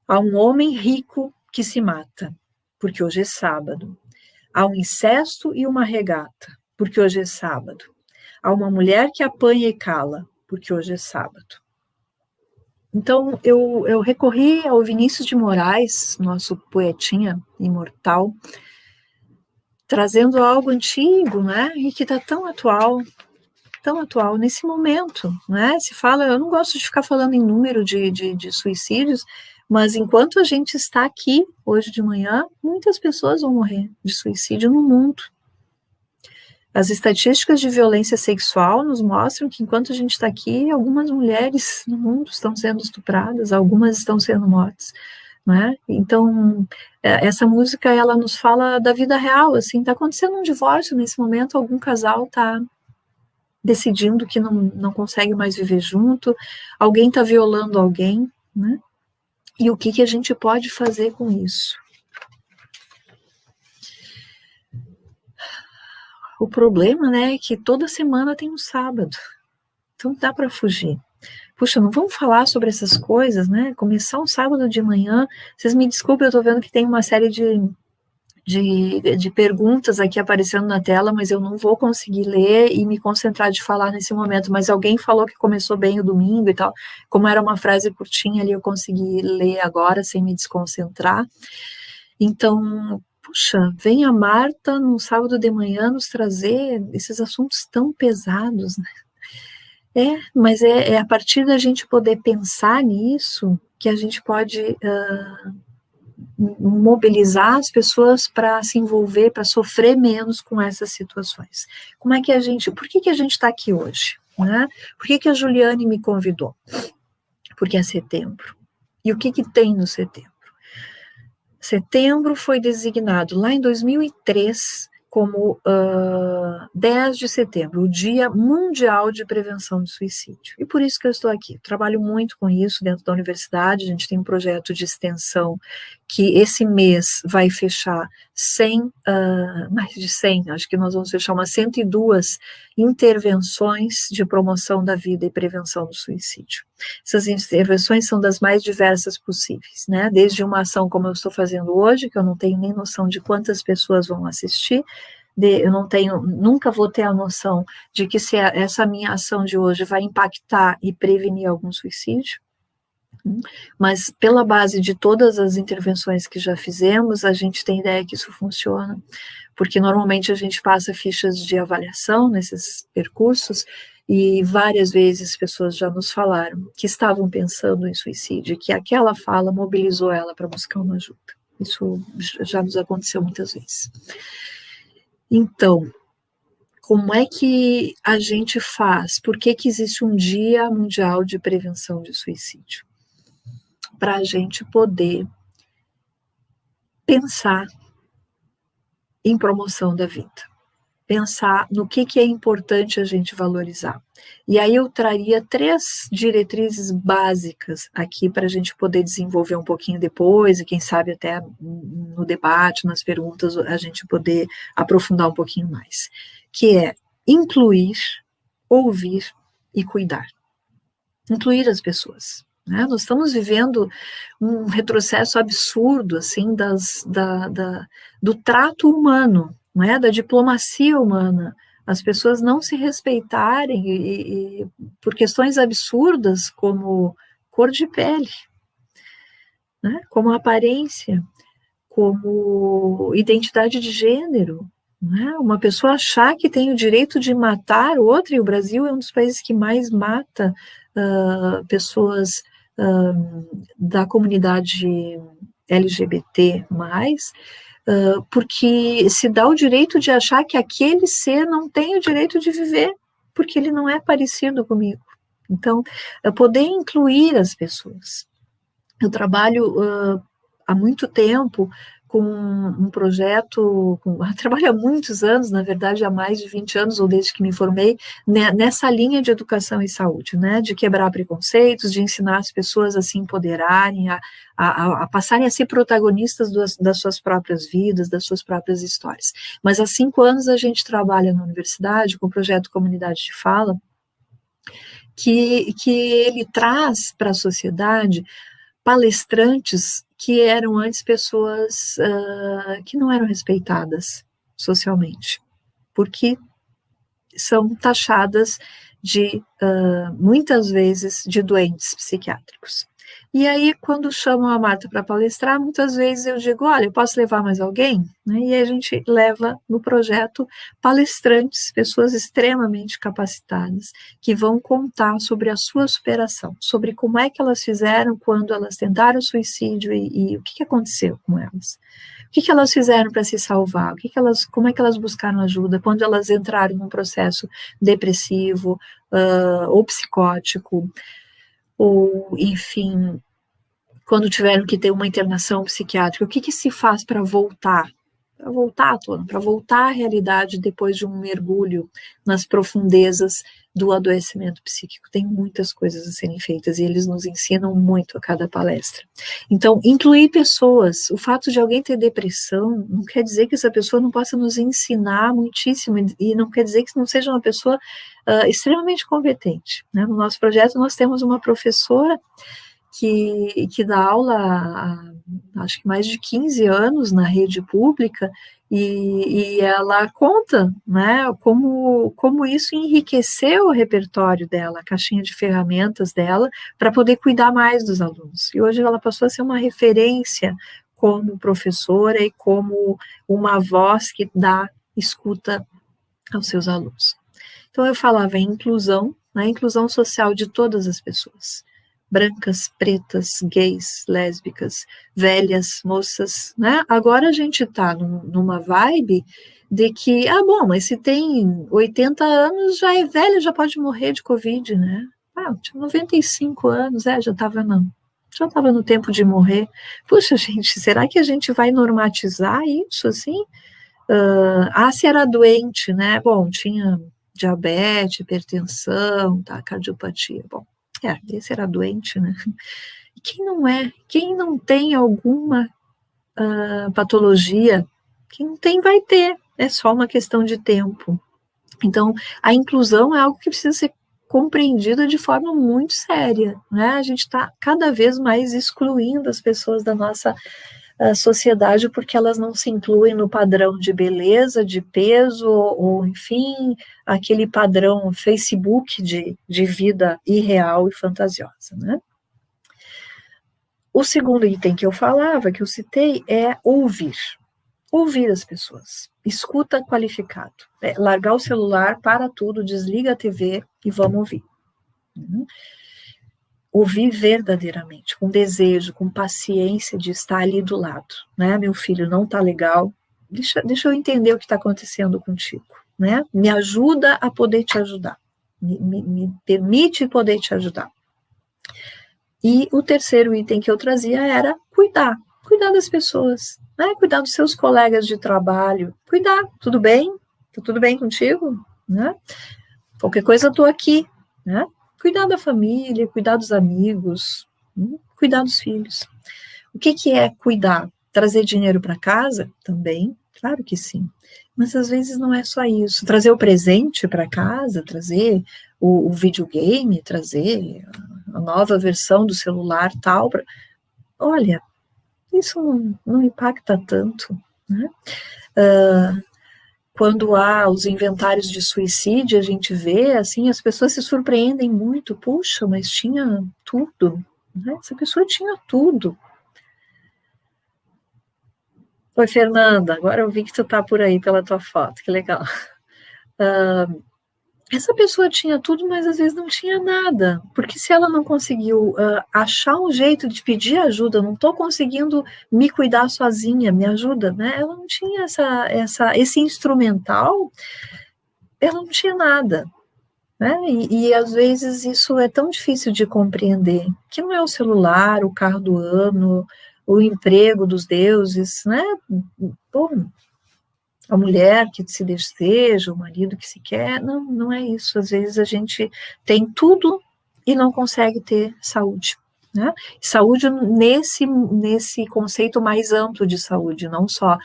Há um homem rico que se mata, porque hoje é sábado. Há um incesto e uma regata, porque hoje é sábado. Há uma mulher que apanha e cala, porque hoje é sábado. Então, eu recorri ao Vinícius de Moraes, nosso poetinha imortal, trazendo algo antigo, né, e que está tão atual nesse momento, né, se fala, eu não gosto de ficar falando em número de suicídios, mas enquanto a gente está aqui, hoje de manhã, muitas pessoas vão morrer de suicídio no mundo. As estatísticas de violência sexual nos mostram que enquanto a gente está aqui, algumas mulheres no mundo estão sendo estupradas, algumas estão sendo mortas, né? Então, essa música, ela nos fala da vida real, assim, está acontecendo um divórcio nesse momento, algum casal está decidindo que não consegue mais viver junto, alguém está violando alguém, né? E o que a gente pode fazer com isso? O problema, né, é que toda semana tem um sábado, então dá para fugir. Puxa, não vamos falar sobre essas coisas, né? Começar um sábado de manhã, vocês me desculpem, eu estou vendo que tem uma série de perguntas aqui aparecendo na tela, mas eu não vou conseguir ler e me concentrar de falar nesse momento, mas alguém falou que começou bem o domingo e tal, como era uma frase curtinha ali, eu consegui ler agora sem me desconcentrar. Então, puxa, vem a Marta no sábado de manhã nos trazer esses assuntos tão pesados, né? Mas é a partir da gente poder pensar nisso que a gente pode mobilizar as pessoas para se envolver, para sofrer menos com essas situações. Como é que por que a gente está aqui hoje? Né? Por que a Juliane me convidou? Porque é setembro. E o que tem no setembro? Setembro foi designado lá em 2003 como 10 de setembro, o Dia Mundial de Prevenção do Suicídio. E por isso que eu estou aqui. Eu trabalho muito com isso dentro da universidade, a gente tem um projeto de extensão que esse mês vai fechar mais de 100, acho que nós vamos fechar umas 102 intervenções de promoção da vida e prevenção do suicídio. Essas intervenções são das mais diversas possíveis, né? Desde uma ação como eu estou fazendo hoje, que eu não tenho nem noção de quantas pessoas vão assistir, eu nunca vou ter a noção de que se essa minha ação de hoje vai impactar e prevenir algum suicídio, mas pela base de todas as intervenções que já fizemos, a gente tem ideia que isso funciona, porque normalmente a gente passa fichas de avaliação nesses percursos, e várias vezes pessoas já nos falaram que estavam pensando em suicídio, que aquela fala mobilizou ela para buscar uma ajuda. Isso já nos aconteceu muitas vezes. Então, como é que a gente faz? Por que existe um Dia Mundial de Prevenção de Suicídio? Para a gente poder pensar em promoção da vida, pensar no que é importante a gente valorizar. E aí eu traria 3 diretrizes básicas aqui para a gente poder desenvolver um pouquinho depois, e quem sabe até no debate, nas perguntas, a gente poder aprofundar um pouquinho mais, que é incluir, ouvir e cuidar. Incluir as pessoas. Né? Nós estamos vivendo um retrocesso absurdo assim, do trato humano, né? Da diplomacia humana, as pessoas não se respeitarem e por questões absurdas como cor de pele, né? Como aparência, como identidade de gênero, né? Uma pessoa achar que tem o direito de matar outra, e o Brasil é um dos países que mais mata pessoas da comunidade LGBT+, porque se dá o direito de achar que aquele ser não tem o direito de viver, porque ele não é parecido comigo. Então, poder incluir as pessoas. Eu trabalho há muito tempo com um projeto, trabalho há muitos anos, na verdade há mais de 20 anos, ou desde que me formei, nessa linha de educação e saúde, né, de quebrar preconceitos, de ensinar as pessoas a se empoderarem, a passarem a ser protagonistas das suas próprias vidas, das suas próprias histórias. Mas há 5 anos a gente trabalha na universidade com o projeto Comunidade de Fala, que ele traz para a sociedade palestrantes que eram antes pessoas que não eram respeitadas socialmente, porque são taxadas de, muitas vezes, de doentes psiquiátricos. E aí, quando chamam a Marta para palestrar, muitas vezes eu digo, olha, eu posso levar mais alguém? Né? E aí a gente leva no projeto palestrantes, pessoas extremamente capacitadas, que vão contar sobre a sua superação, sobre como é que elas fizeram quando elas tentaram suicídio e o que aconteceu com elas. O que elas fizeram para se salvar? Como é que elas buscaram ajuda quando elas entraram num processo depressivo ou psicótico, ou, enfim, quando tiveram que ter uma internação psiquiátrica, o que se faz para voltar para voltar à tona, para voltar à realidade depois de um mergulho nas profundezas do adoecimento psíquico. Tem muitas coisas a serem feitas e eles nos ensinam muito a cada palestra. Então, incluir pessoas, o fato de alguém ter depressão não quer dizer que essa pessoa não possa nos ensinar muitíssimo e não quer dizer que não seja uma pessoa extremamente competente, né? No nosso projeto nós temos uma professora que dá aula há, acho que mais de 15 anos na rede pública, e ela conta, né, como isso enriqueceu o repertório dela, a caixinha de ferramentas dela, para poder cuidar mais dos alunos. E hoje ela passou a ser uma referência como professora e como uma voz que dá escuta aos seus alunos. Então eu falava em inclusão, né, inclusão social de todas as pessoas, brancas, pretas, gays, lésbicas, velhas, moças, né? Agora a gente está numa vibe de que, bom, mas se tem 80 anos, já é velho, já pode morrer de Covid, né? Tinha 95 anos, já estava no tempo de morrer. Puxa, gente, será que a gente vai normatizar isso, assim? Se era doente, né? Bom, tinha diabetes, hipertensão, cardiopatia, bom. Esse era doente, né? E quem não é? Quem não tem alguma patologia? Quem não tem vai ter, é só uma questão de tempo. Então, a inclusão é algo que precisa ser compreendida de forma muito séria, né? A gente está cada vez mais excluindo as pessoas da nossa sociedade porque elas não se incluem no padrão de beleza, de peso, ou enfim, aquele padrão Facebook de vida irreal e fantasiosa, né? O segundo item que eu falava, que eu citei, é ouvir. Ouvir as pessoas. Escuta qualificado. Largar o celular, para tudo, desliga a TV e vamos ouvir. Ouvir verdadeiramente, com desejo, com paciência de estar ali do lado, né? Meu filho não está legal, deixa eu entender o que está acontecendo contigo, né? Me ajuda a poder te ajudar, me permite poder te ajudar. E o terceiro item que eu trazia era cuidar das pessoas, né? Cuidar dos seus colegas de trabalho, cuidar, tudo bem? Tá tudo bem contigo? Né? Qualquer coisa eu estou aqui, né? Cuidar da família, cuidar dos amigos, cuidar dos filhos. O que é cuidar? Trazer dinheiro para casa? Também, claro que sim. Mas às vezes não é só isso. Trazer o presente para casa, trazer o videogame, trazer a nova versão do celular, tal. Olha, isso não impacta tanto, né? Quando há os inventários de suicídio, a gente vê, assim, as pessoas se surpreendem muito. Puxa, mas tinha tudo, né? Essa pessoa tinha tudo. Oi, Fernanda, agora eu vi que tu tá por aí pela tua foto, que legal. Essa pessoa tinha tudo, mas às vezes não tinha nada, porque se ela não conseguiu achar um jeito de pedir ajuda, não estou conseguindo me cuidar sozinha, me ajuda, né? Ela não tinha esse instrumental, ela não tinha nada, né? E às vezes isso é tão difícil de compreender, que não é o celular, o carro do ano, o emprego dos deuses, né? Pô, a mulher que se deseja, o marido que se quer, não é isso. Às vezes a gente tem tudo e não consegue ter saúde, né? Saúde nesse conceito mais amplo de saúde, não só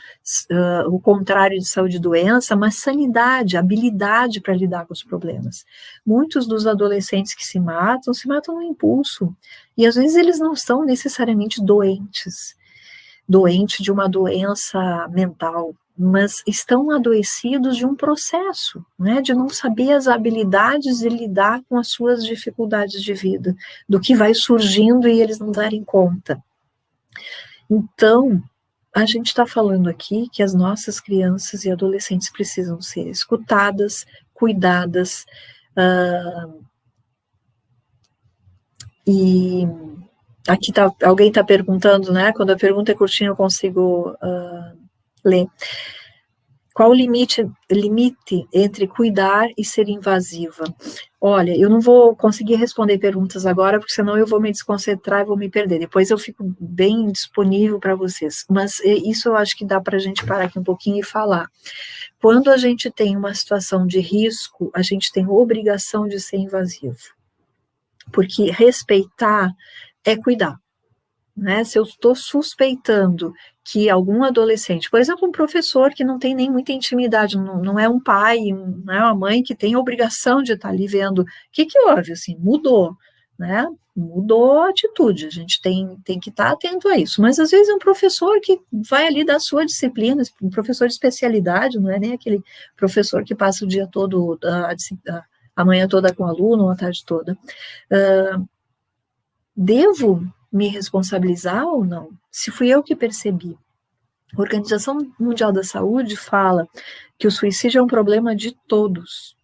o contrário de saúde e doença, mas sanidade, habilidade para lidar com os problemas. Muitos dos adolescentes que se matam no impulso, e às vezes eles não estão necessariamente doente de uma doença mental, mas estão adoecidos de um processo, né, de não saber as habilidades de lidar com as suas dificuldades de vida, do que vai surgindo e eles não darem conta. Então, a gente está falando aqui que as nossas crianças e adolescentes precisam ser escutadas, cuidadas, e aqui alguém está perguntando, né, quando a pergunta é curtinha eu consigo ler. Qual o limite entre cuidar e ser invasiva? Olha, eu não vou conseguir responder perguntas agora, porque senão eu vou me desconcentrar e vou me perder. Depois eu fico bem disponível para vocês. Mas isso eu acho que dá para a gente parar aqui um pouquinho e falar. Quando a gente tem uma situação de risco, a gente tem obrigação de ser invasivo. Porque respeitar é cuidar. Né? Se eu estou suspeitando que algum adolescente, por exemplo, um professor que não tem nem muita intimidade, não é um pai, não é uma mãe que tem a obrigação de estar ali vendo o que houve, assim, mudou, né? Mudou a atitude, a gente tem que estar atento a isso, mas às vezes é um professor que vai ali da sua disciplina, um professor de especialidade, não é nem aquele professor que passa o dia todo, a manhã toda com o aluno, a tarde toda. Devo me responsabilizar ou não? Se fui eu que percebi. A Organização Mundial da Saúde fala que o suicídio é um problema de todos.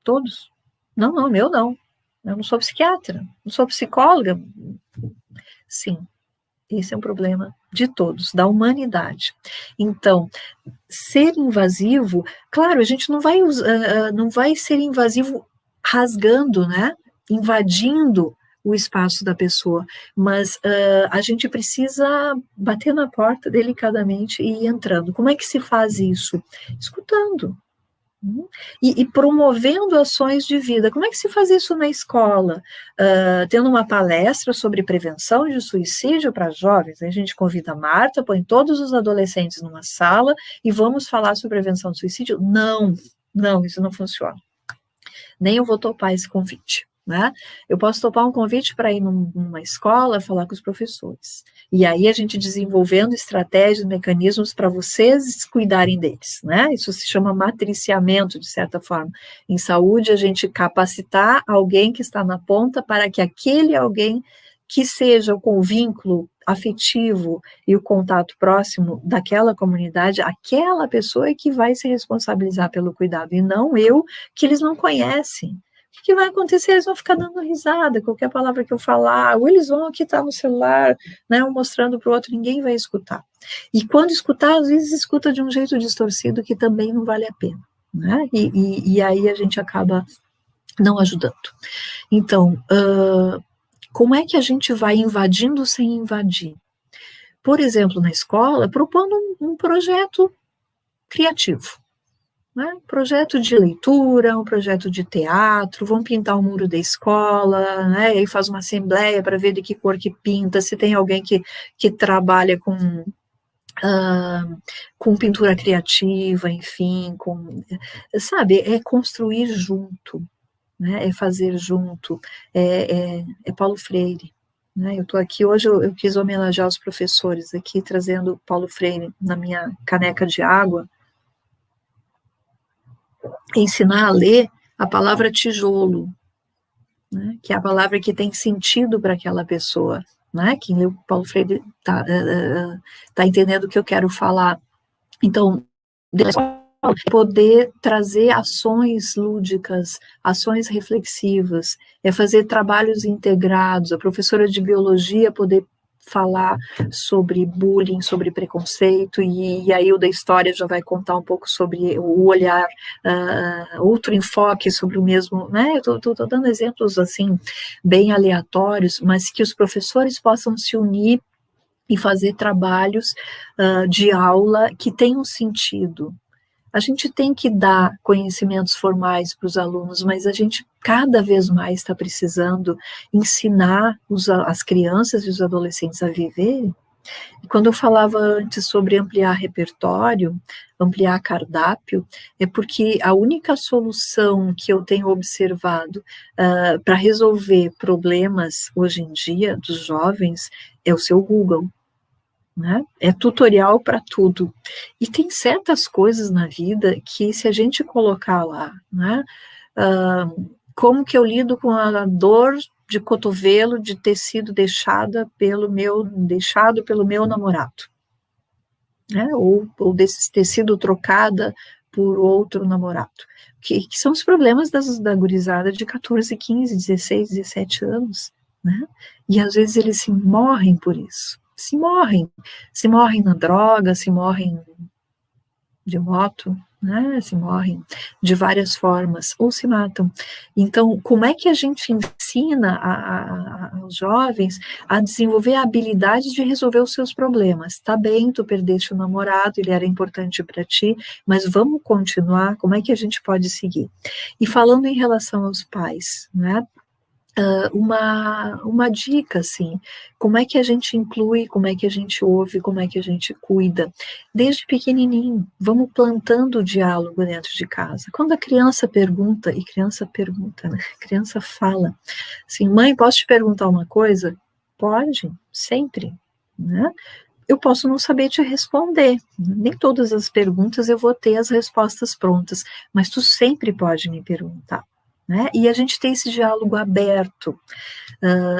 Todos. Não, meu não. Eu não sou psiquiatra, não sou psicóloga. Sim, esse é um problema de todos, da humanidade. Então, ser invasivo, claro, a gente não vai ser invasivo rasgando, né? Invadindo o espaço da pessoa, mas a gente precisa bater na porta delicadamente e ir entrando. Como é que se faz isso? Escutando. E promovendo ações de vida. Como é que se faz isso na escola? Tendo uma palestra sobre prevenção de suicídio para jovens. A gente convida a Marta, põe todos os adolescentes numa sala e vamos falar sobre prevenção de suicídio? Não, isso não funciona. Nem eu vou topar esse convite. Né? Eu posso topar um convite para ir numa escola, falar com os professores. E aí a gente desenvolvendo estratégias, mecanismos para vocês cuidarem deles. Né? Isso se chama matriciamento, de certa forma. Em saúde, a gente capacitar alguém que está na ponta para que aquele alguém que seja com o vínculo afetivo e o contato próximo daquela comunidade, aquela pessoa é que vai se responsabilizar pelo cuidado, e não eu, que eles não conhecem. O que vai acontecer? Eles vão ficar dando risada, qualquer palavra que eu falar, ou eles vão aqui estar no celular, né, um mostrando para o outro, ninguém vai escutar. E quando escutar, às vezes escuta de um jeito distorcido que também não vale a pena, né? E aí a gente acaba não ajudando. Então, como é que a gente vai invadindo sem invadir? Por exemplo, na escola, propondo um projeto criativo. Né? Projeto de leitura, um projeto de teatro, vão pintar o muro da escola, né? E aí faz uma assembleia para ver de que cor que pinta, se tem alguém que trabalha com pintura criativa, enfim, sabe, é construir junto, né? É fazer junto, é Paulo Freire. Né? Eu estou aqui hoje, eu quis homenagear os professores aqui, trazendo Paulo Freire na minha caneca de água, ensinar a ler a palavra tijolo, né, que é a palavra que tem sentido para aquela pessoa, né, quem leu Paulo Freire tá entendendo o que eu quero falar. Então, poder trazer ações lúdicas, ações reflexivas, fazer trabalhos integrados, a professora de biologia poder falar sobre bullying, sobre preconceito, e aí o da história já vai contar um pouco sobre o olhar, outro enfoque sobre o mesmo, né, eu tô dando exemplos, assim, bem aleatórios, mas que os professores possam se unir e fazer trabalhos de aula que tenham sentido. A gente tem que dar conhecimentos formais para os alunos, mas a gente cada vez mais está precisando ensinar as crianças e os adolescentes a viverem. E quando eu falava antes sobre ampliar repertório, ampliar cardápio, é porque a única solução que eu tenho observado para resolver problemas hoje em dia dos jovens é o seu Google. Né? É tutorial para tudo. E tem certas coisas na vida que, se a gente colocar lá, né, como que eu lido com a dor de cotovelo de ter sido deixado pelo meu namorado, né, ou ter sido trocada por outro namorado, que são os problemas da gurizada de 14, 15, 16, 17 anos, né? E às vezes eles se morrem por isso. Se morrem na droga, se morrem de moto, né? Se morrem de várias formas, ou se matam. Então, como é que a gente ensina aos jovens a desenvolver a habilidade de resolver os seus problemas? Tá bem, tu perdeste o namorado, ele era importante para ti, mas vamos continuar, como é que a gente pode seguir? E falando em relação aos pais, né? Uma dica, assim, como é que a gente inclui, como é que a gente ouve, como é que a gente cuida, desde pequenininho, vamos plantando o diálogo dentro de casa. Quando a criança pergunta, e criança pergunta, né? Criança fala, assim, mãe, posso te perguntar uma coisa? Pode, sempre, né? Eu posso não saber te responder, nem todas as perguntas eu vou ter as respostas prontas, mas tu sempre pode me perguntar. Né? E a gente tem esse diálogo aberto,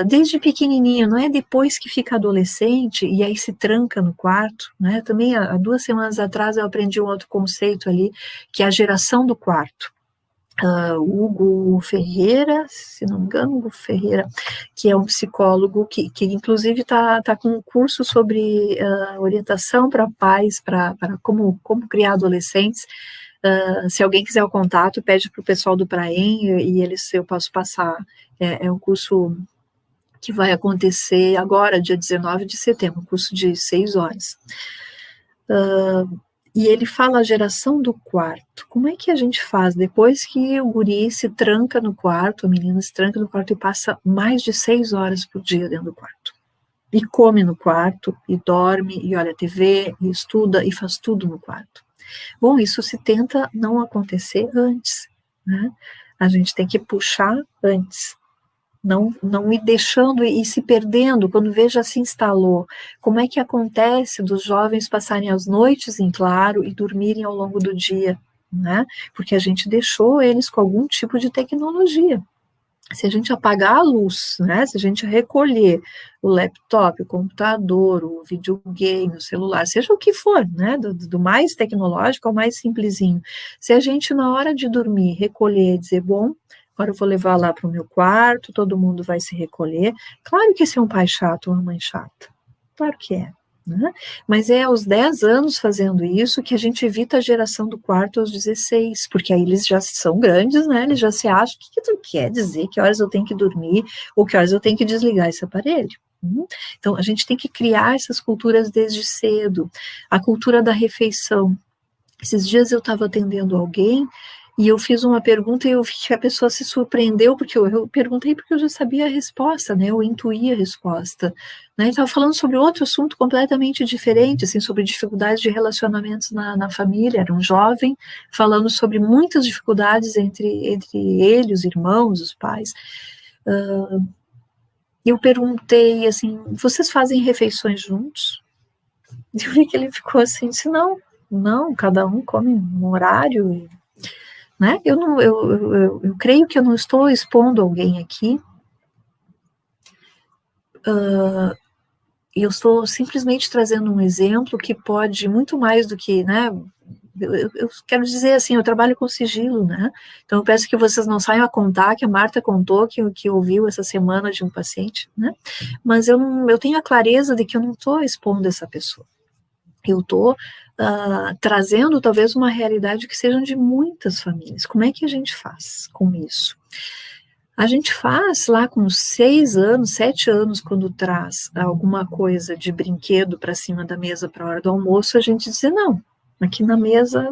desde pequenininho, não é depois que fica adolescente e aí se tranca no quarto, né? Também há 2 semanas atrás eu aprendi um outro conceito ali, que é a geração do quarto. Hugo Ferreira, se não me engano, Hugo Ferreira, que é um psicólogo que inclusive tá com um curso sobre orientação para pais, para como criar adolescentes. Se alguém quiser o contato, pede para o pessoal do Praem e eu posso passar. É um curso que vai acontecer agora, dia 19 de setembro, um curso de 6 horas. E ele fala a geração do quarto. Como é que a gente faz depois que o guri se tranca no quarto, a menina se tranca no quarto e passa mais de 6 horas por dia dentro do quarto? E come no quarto, e dorme, e olha a TV, e estuda, e faz tudo no quarto. Bom, isso se tenta não acontecer antes, né? A gente tem que puxar antes, não ir deixando e se perdendo, quando vê já se instalou. Como é que acontece dos jovens passarem as noites em claro e dormirem ao longo do dia, né? Porque a gente deixou eles com algum tipo de tecnologia. Se a gente apagar a luz, né, se a gente recolher o laptop, o computador, o videogame, o celular, seja o que for, né, do mais tecnológico ao mais simplesinho, se a gente na hora de dormir recolher e dizer, bom, agora eu vou levar lá para o meu quarto, todo mundo vai se recolher, claro que esse é um pai chato ou uma mãe chata, claro que é. Né? Mas é aos 10 anos fazendo isso que a gente evita a geração do quarto aos 16, porque aí eles já são grandes, né? Eles já se acham, o que tu quer dizer, que horas eu tenho que dormir, ou que horas eu tenho que desligar esse aparelho. Então, a gente tem que criar essas culturas desde cedo. A cultura da refeição. Esses dias eu estava atendendo alguém e eu fiz uma pergunta e eu vi que a pessoa se surpreendeu, porque eu perguntei porque eu já sabia a resposta, né? Eu intuí a resposta. Né? Estava falando sobre outro assunto completamente diferente, assim, sobre dificuldades de relacionamentos na família. Era um jovem falando sobre muitas dificuldades entre ele, os irmãos, os pais. Eu perguntei, assim, vocês fazem refeições juntos? Eu vi que ele ficou assim, disse, não, cada um come um horário, né? Eu creio que eu não estou expondo alguém aqui, eu estou simplesmente trazendo um exemplo que pode muito mais do que, né? Eu quero dizer assim, eu trabalho com sigilo, né? Então eu peço que vocês não saiam a contar que a Marta contou que ouviu essa semana de um paciente, né? Mas eu tenho a clareza de que eu não estou expondo essa pessoa. Eu estou trazendo talvez uma realidade que seja de muitas famílias. Como é que a gente faz com isso? A gente faz lá com 6 anos, 7 anos, quando traz alguma coisa de brinquedo para cima da mesa para a hora do almoço, a gente diz, não, aqui na mesa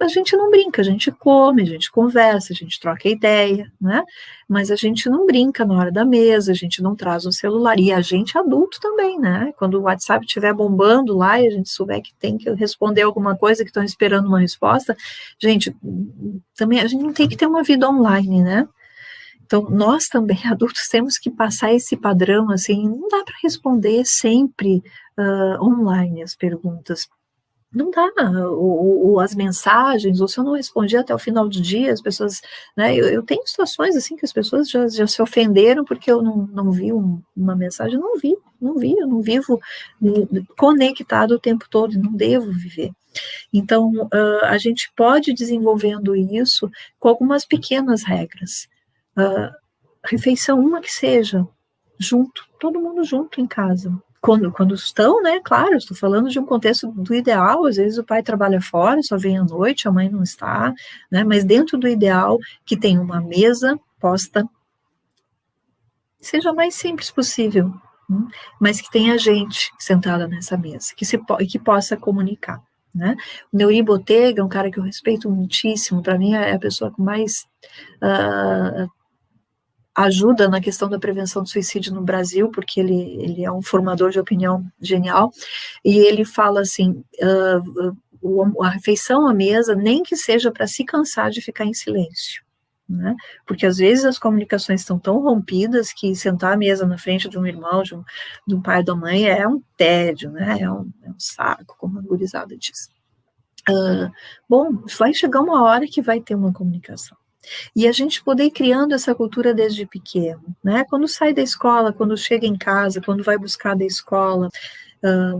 a gente não brinca, a gente come, a gente conversa, a gente troca ideia, né? Mas a gente não brinca na hora da mesa, a gente não traz um celular, e a gente adulto também, né? Quando o WhatsApp estiver bombando lá e a gente souber que tem que responder alguma coisa, que estão esperando uma resposta, gente, também a gente não tem que ter uma vida online, né? Então, nós também, adultos, temos que passar esse padrão, assim, não dá para responder sempre online as perguntas. Não dá, ou as mensagens, ou se eu não respondi até o final do dia, as pessoas, né, eu tenho situações assim que as pessoas já se ofenderam porque eu não vi uma mensagem, eu não vivo conectado o tempo todo, não devo viver. Então, a gente pode ir desenvolvendo isso com algumas pequenas regras. Refeição uma que seja, junto, todo mundo junto em casa. quando estão, né, claro, estou falando de um contexto do ideal, às vezes o pai trabalha fora, só vem à noite, a mãe não está, né, mas dentro do ideal, que tem uma mesa posta, seja o mais simples possível, mas que tenha gente sentada nessa mesa, que possa comunicar, né. O Neuri Botega é um cara que eu respeito muitíssimo, para mim é a pessoa que mais ajuda na questão da prevenção do suicídio no Brasil, porque ele é um formador de opinião genial, e ele fala assim, a refeição à mesa, nem que seja para se cansar de ficar em silêncio, né? Porque às vezes as comunicações estão tão rompidas que sentar à mesa na frente de um irmão, de um pai ou da mãe é um tédio, né? É um saco, como a gurizada diz. Bom, vai chegar uma hora que vai ter uma comunicação. E a gente poder ir criando essa cultura desde pequeno, né? Quando sai da escola, quando chega em casa, quando vai buscar da escola,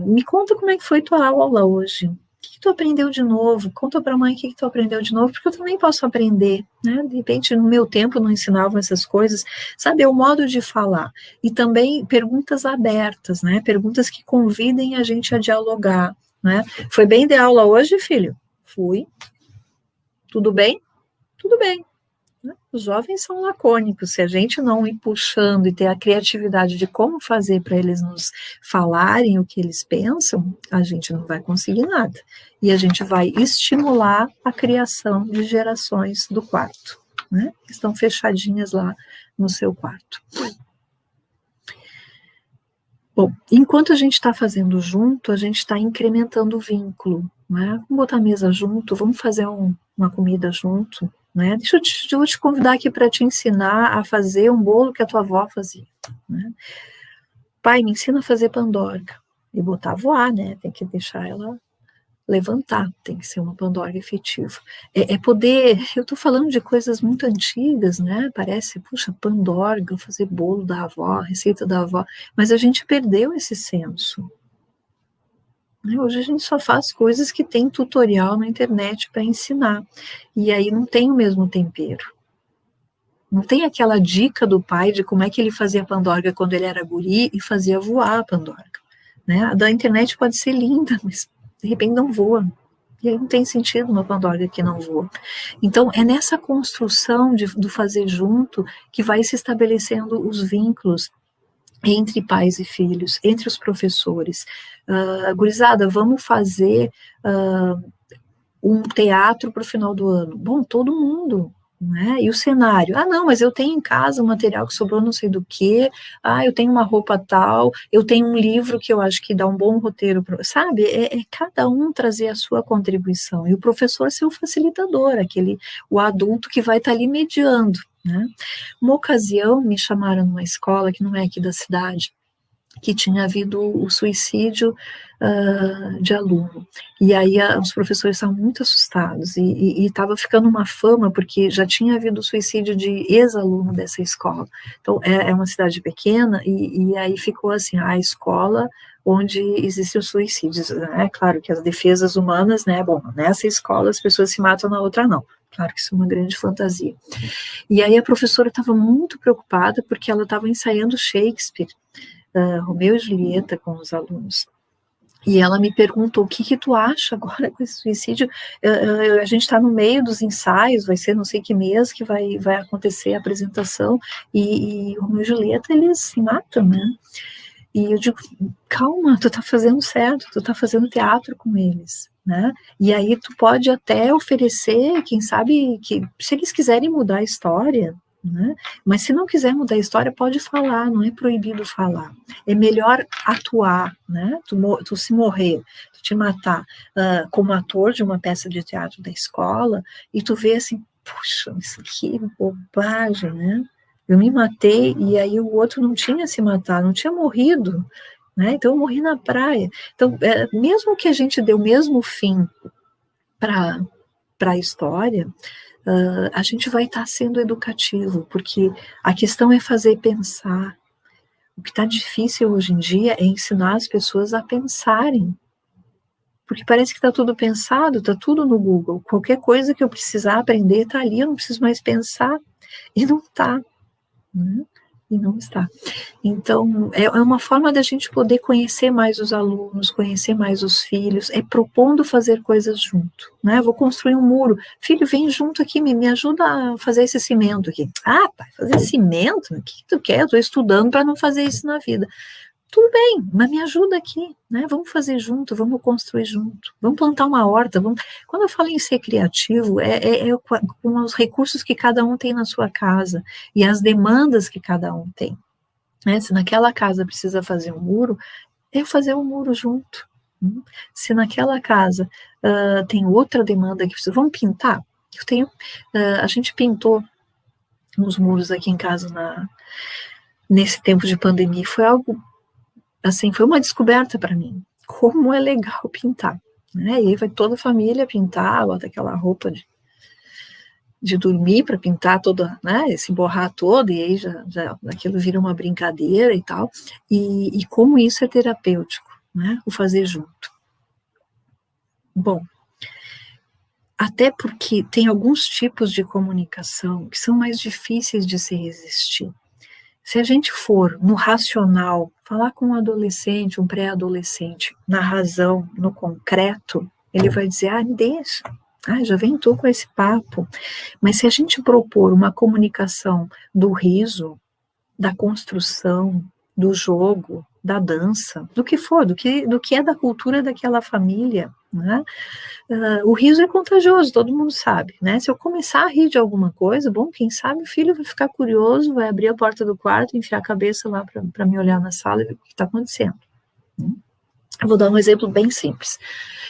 me conta como é que foi tua aula hoje. O que tu aprendeu de novo? Conta para a mãe o que tu aprendeu de novo, porque eu também posso aprender, né? De repente, no meu tempo, não ensinavam essas coisas, sabe? É o modo de falar. E também perguntas abertas, né? Perguntas que convidem a gente a dialogar, né? Foi bem de aula hoje, filho? Fui. Tudo bem? Tudo bem. Os jovens são lacônicos, se a gente não ir puxando e ter a criatividade de como fazer para eles nos falarem o que eles pensam, a gente não vai conseguir nada. E a gente vai estimular a criação de gerações do quarto, né? Que estão fechadinhas lá no seu quarto. Bom, enquanto a gente está fazendo junto, a gente está incrementando o vínculo, né? Vamos botar a mesa junto, vamos fazer uma comida junto, né? Deixa eu te convidar aqui para te ensinar a fazer um bolo que a tua avó fazia, né? Pai, me ensina a fazer pandorga. E botar a voar, né? Tem que deixar ela levantar, tem que ser uma pandorga efetiva. É poder, eu estou falando de coisas muito antigas, né? Parece, puxa, pandorga, fazer bolo da avó, receita da avó, mas a gente perdeu esse senso. Hoje a gente só faz coisas que tem tutorial na internet para ensinar, e aí não tem o mesmo tempero. Não tem aquela dica do pai de como é que ele fazia a pandorga quando ele era guri e fazia voar a pandorga, né? A da internet pode ser linda, mas de repente não voa. E aí não tem sentido uma pandorga que não voa. Então, é nessa construção do fazer junto que vai se estabelecendo os vínculos entre pais e filhos, entre os professores. Gurizada, vamos fazer um teatro para o final do ano. Bom, todo mundo, né? E o cenário? Ah, não, mas eu tenho em casa um material que sobrou não sei do que, eu tenho uma roupa tal, eu tenho um livro que eu acho que dá um bom roteiro, sabe? É cada um trazer a sua contribuição, e o professor ser o facilitador, o adulto que vai estar ali mediando, né? Uma ocasião me chamaram numa escola que não é aqui da cidade, que tinha havido o suicídio de aluno, e aí os professores estavam muito assustados, e estava ficando uma fama, porque já tinha havido o suicídio de ex-aluno dessa escola. Então é uma cidade pequena, e aí ficou assim, a escola onde existem os suicídios, né? Claro que as defesas humanas, né, bom, nessa escola as pessoas se matam, na outra não, claro que isso é uma grande fantasia. E aí a professora estava muito preocupada, porque ela estava ensaiando Shakespeare, Romeu e Julieta, com os alunos. E ela me perguntou, o que tu acha agora com esse suicídio? A gente está no meio dos ensaios, vai ser não sei que mês que vai acontecer a apresentação, e Romeu e Julieta, eles se matam, né? E eu digo, calma, tu tá fazendo certo, tu tá fazendo teatro com eles, né? E aí tu pode até oferecer, quem sabe, que se eles quiserem mudar a história, né? Mas se não quiser mudar a história, pode falar, não é proibido falar. É melhor atuar, né? Tu se morrer, tu te matar como ator de uma peça de teatro da escola, e tu vê assim, puxa, isso aqui é bobagem, né? Eu me matei, e aí o outro não tinha se matado, não tinha morrido, né? Então eu morri na praia. Então, mesmo que a gente dê o mesmo fim para a história, a gente vai estar sendo educativo, porque a questão é fazer pensar. O que está difícil hoje em dia é ensinar as pessoas a pensarem, porque parece que está tudo pensado, está tudo no Google, qualquer coisa que eu precisar aprender está ali, eu não preciso mais pensar, e não está, né? e não está. Então, é uma forma da gente poder conhecer mais os alunos, conhecer mais os filhos, é propondo fazer coisas junto, né? Vou construir um muro. Filho, vem junto aqui, me ajuda a fazer esse cimento aqui. Ah, pai, fazer cimento? O que tu quer? Eu estou estudando para não fazer isso na vida. Tudo bem, mas me ajuda aqui, né? Vamos fazer junto, vamos construir junto, vamos plantar uma horta. Quando eu falo em ser criativo, é com os recursos que cada um tem na sua casa e as demandas que cada um tem. Né? Se naquela casa precisa fazer um muro, é fazer um muro junto. Se naquela casa tem outra demanda que precisa, vamos pintar? A gente pintou uns muros aqui em casa nesse tempo de pandemia, foi algo assim, foi uma descoberta para mim, como é legal pintar, né? E aí vai toda a família pintar, bota aquela roupa de dormir para pintar toda, né, se borrar todo, e aí já aquilo vira uma brincadeira e tal, e como isso é terapêutico, né, o fazer junto. Bom, até porque tem alguns tipos de comunicação que são mais difíceis de se resistir. Se a gente for no racional, falar com um adolescente, um pré-adolescente, na razão, no concreto, ele vai dizer, me deixa, já vem tu com esse papo. Mas se a gente propor uma comunicação do riso, da construção, do jogo, da dança, do que for, do que é da cultura daquela família, né? O riso é contagioso, todo mundo sabe, né? Se eu começar a rir de alguma coisa, bom, quem sabe o filho vai ficar curioso, vai abrir a porta do quarto, enfiar a cabeça lá para me olhar na sala e ver o que está acontecendo. Eu vou dar um exemplo bem simples.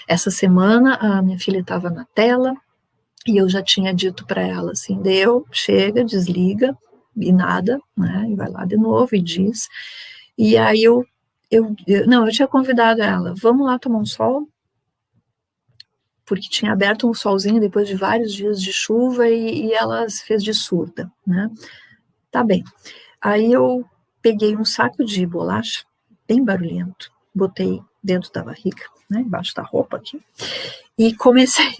Essa semana a minha filha estava na tela e eu já tinha dito para ela assim, chega, desliga e nada, né? E vai lá de novo e diz. E aí eu tinha convidado ela, vamos lá tomar um sol, porque tinha aberto um solzinho depois de vários dias de chuva e ela se fez de surda, né? Tá bem. Aí eu peguei um saco de bolacha, bem barulhento, botei dentro da barriga, né, embaixo da roupa aqui, e comecei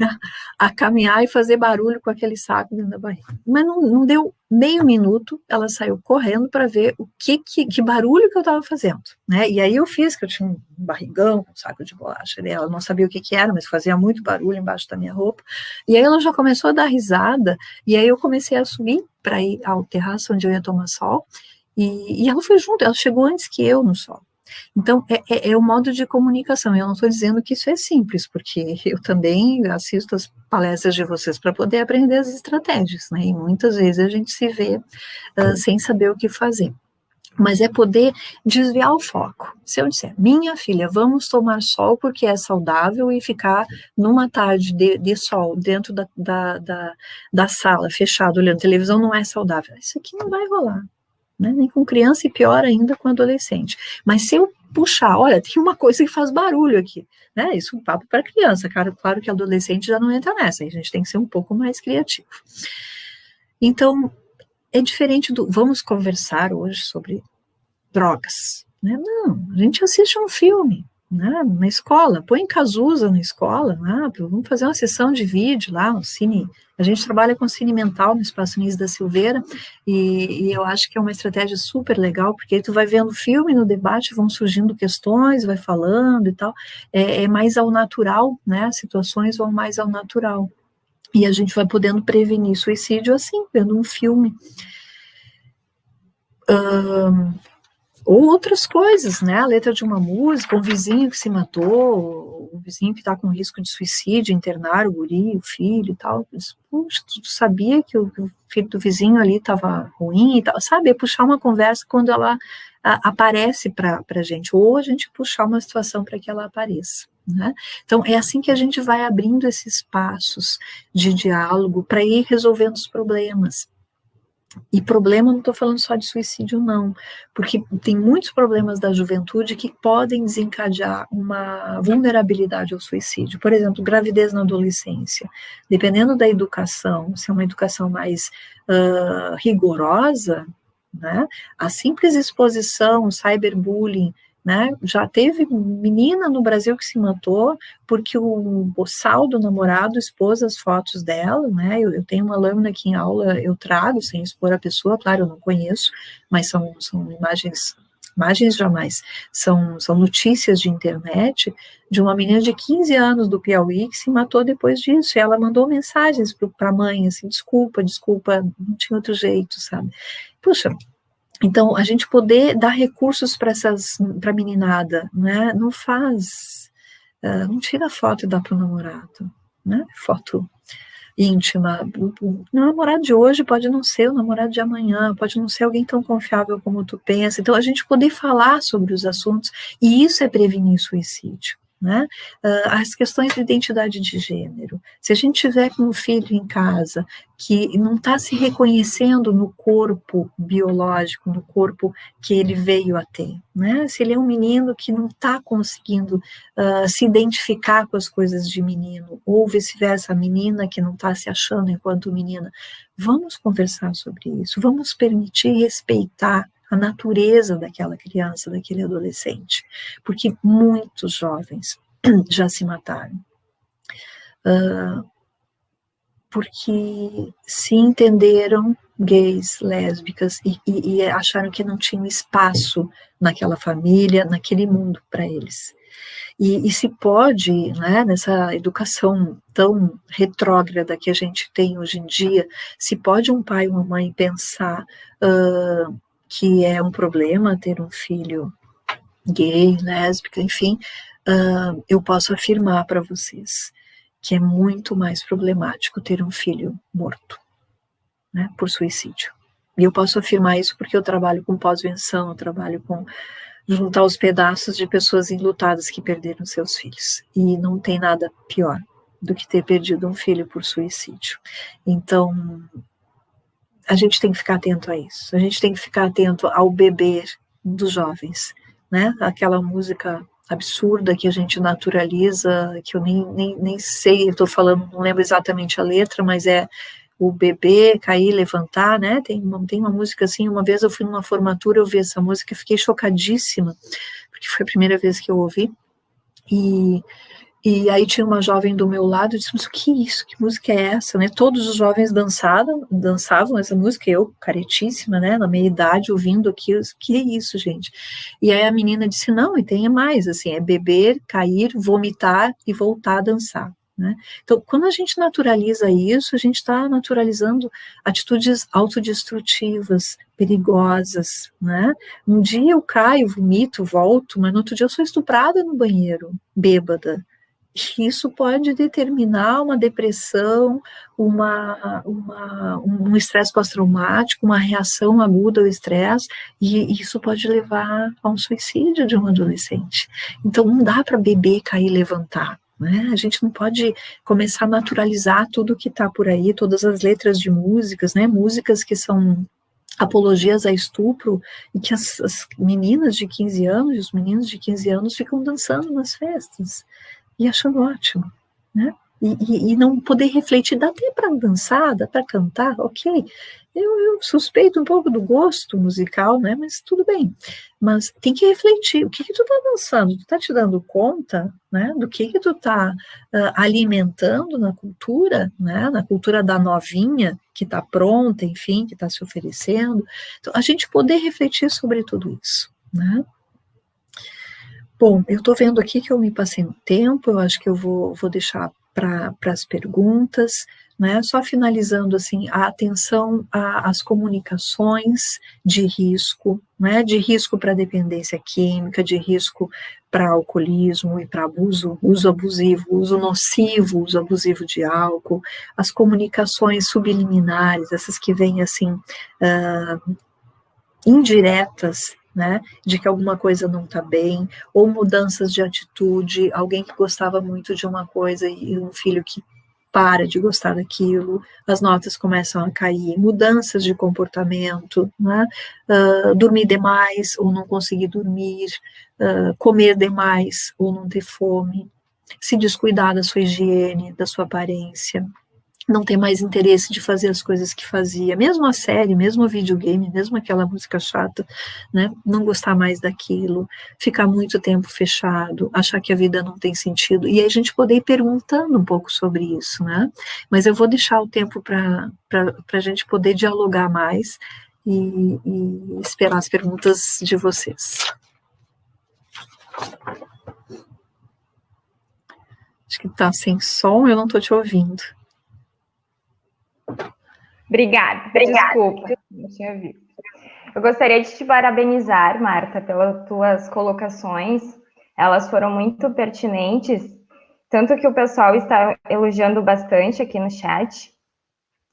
a caminhar e fazer barulho com aquele saco dentro da barriga. Mas não deu meio minuto, ela saiu correndo para ver o que barulho que eu estava fazendo, né? E aí eu fiz, que eu tinha um barrigão com um saco de bolacha, ela não sabia o que era, mas fazia muito barulho embaixo da minha roupa, e aí ela já começou a dar risada, e aí eu comecei a subir para ir ao terraço onde eu ia tomar sol, e ela foi junto, ela chegou antes que eu no sol. Então, é o modo de comunicação. Eu não estou dizendo que isso é simples, porque eu também assisto as palestras de vocês para poder aprender as estratégias, né? E muitas vezes a gente se vê sem saber o que fazer. Mas é poder desviar o foco. Se eu disser, minha filha, vamos tomar sol porque é saudável e ficar numa tarde de sol dentro da sala, fechado, olhando televisão, não é saudável. Isso aqui não vai rolar. Né? Nem com criança e pior ainda com adolescente. Mas se eu puxar, olha, tem uma coisa que faz barulho aqui, né? Isso é um papo para criança, claro que adolescente já não entra nessa, a gente tem que ser um pouco mais criativo. Então, é diferente vamos conversar hoje sobre drogas, né? Não, a gente assiste um filme, né, na escola, põe Cazuza na escola, vamos fazer uma sessão de vídeo lá, um cine, a gente trabalha com cine mental no Espaço Anísio da Silveira, e eu acho que é uma estratégia super legal, porque aí tu vai vendo o filme, no debate vão surgindo questões, vai falando e tal, é mais ao natural, né, as situações vão mais ao natural, e a gente vai podendo prevenir suicídio assim, vendo um filme. Ou outras coisas, né, a letra de uma música, um vizinho que se matou, um vizinho que está com risco de suicídio, internar o guri, o filho e tal, puxa, tu sabia que o filho do vizinho ali estava ruim e tal, sabe, puxar uma conversa quando ela aparece para a gente, ou a gente puxar uma situação para que ela apareça, né, então é assim que a gente vai abrindo esses espaços de diálogo para ir resolvendo os problemas. E problema, não estou falando só de suicídio, não, porque tem muitos problemas da juventude que podem desencadear uma vulnerabilidade ao suicídio. Por exemplo, gravidez na adolescência. Dependendo da educação, se é uma educação mais rigorosa, né, a simples exposição, cyberbullying, né? Já teve menina no Brasil que se matou porque o boçal do namorado expôs as fotos dela, né? Eu tenho uma lâmina aqui em aula, eu trago sem expor a pessoa, claro, eu não conheço, mas são imagens jamais, são notícias de internet de uma menina de 15 anos do Piauí que se matou depois disso, e ela mandou mensagens para a mãe, assim, desculpa, não tinha outro jeito, sabe? Puxa, então, a gente poder dar recursos para a meninada, né? Não faz, não tira foto e dá para o namorado, né? Foto íntima. O namorado de hoje pode não ser o namorado de amanhã, pode não ser alguém tão confiável como tu pensa. Então, a gente poder falar sobre os assuntos, e isso é prevenir suicídio, né? As questões de identidade de gênero. Se a gente tiver com um filho em casa que não está se reconhecendo no corpo biológico, no corpo que ele veio a ter, né? Se ele é um menino que não está conseguindo se identificar com as coisas de menino, ou vice-versa, a menina que não está se achando enquanto menina, vamos conversar sobre isso, vamos permitir respeitar a natureza daquela criança, daquele adolescente, porque muitos jovens já se mataram, porque se entenderam gays, lésbicas, e acharam que não tinham espaço naquela família, naquele mundo para eles. E se pode, né, nessa educação tão retrógrada que a gente tem hoje em dia, se pode um pai e uma mãe pensar que é um problema ter um filho gay, lésbica, enfim, eu posso afirmar para vocês que é muito mais problemático ter um filho morto, né, por suicídio. E eu posso afirmar isso porque eu trabalho com pós-venção, eu trabalho com juntar os pedaços de pessoas enlutadas que perderam seus filhos. E não tem nada pior do que ter perdido um filho por suicídio. Então, a gente tem que ficar atento a isso. A gente tem que ficar atento ao beber dos jovens, né? Aquela música absurda que a gente naturaliza, que eu nem sei, eu estou falando, não lembro exatamente a letra, mas é o bebê cair, levantar, né? Tem uma música assim, uma vez eu fui numa formatura, eu vi essa música, fiquei chocadíssima, porque foi a primeira vez que eu ouvi, e aí tinha uma jovem do meu lado, e disse, mas o que é isso? Que música é essa? Né? Todos os jovens dançavam essa música, eu, caretíssima, né, na meia idade, ouvindo aquilo, que é isso, gente? E aí a menina disse, não, e tem mais, assim, é beber, cair, vomitar e voltar a dançar. Né? Então, quando a gente naturaliza isso, a gente está naturalizando atitudes autodestrutivas, perigosas, né? Um dia eu caio, vomito, volto, mas no outro dia eu sou estuprada no banheiro, bêbada. Isso pode determinar uma depressão, um estresse pós-traumático, uma reação aguda ao estresse, e isso pode levar a um suicídio de um adolescente. Então, não dá para beber, cair, levantar. Né? A gente não pode começar a naturalizar tudo que está por aí, todas as letras de músicas, né? Músicas que são apologias a estupro, e que as meninas de 15 anos e os meninos de 15 anos ficam dançando nas festas, e achando ótimo, né? E não poder refletir, dá até para dançar, dá para cantar, ok. Eu suspeito um pouco do gosto musical, né? Mas tudo bem. Mas tem que refletir, o que tu tá dançando? Tu tá te dando conta, né? Do que tu tá alimentando na cultura, né? Na cultura da novinha, que tá pronta, enfim, que tá se oferecendo. Então, a gente poder refletir sobre tudo isso, né? Bom, eu estou vendo aqui que eu me passei no tempo, eu acho que eu vou deixar para as perguntas, né? Só finalizando assim, a atenção às comunicações de risco, né? De risco para dependência química, de risco para alcoolismo e para uso abusivo, uso nocivo, uso abusivo de álcool, as comunicações subliminares, essas que vêm assim, indiretas, né, de que alguma coisa não está bem, ou mudanças de atitude, alguém que gostava muito de uma coisa e um filho que para de gostar daquilo, as notas começam a cair, mudanças de comportamento, né, dormir demais ou não conseguir dormir, comer demais ou não ter fome, se descuidar da sua higiene, da sua aparência, não ter mais interesse de fazer as coisas que fazia, mesmo a série, mesmo o videogame, mesmo aquela música chata, né, não gostar mais daquilo, ficar muito tempo fechado, achar que a vida não tem sentido, e aí a gente poder ir perguntando um pouco sobre isso, né, mas eu vou deixar o tempo para a gente poder dialogar mais e esperar as perguntas de vocês. Acho que está sem som, eu não estou te ouvindo. Obrigada. Desculpa, não tinha visto. Eu gostaria de te parabenizar, Marta, pelas tuas colocações. Elas foram muito pertinentes, tanto que o pessoal está elogiando bastante aqui no chat.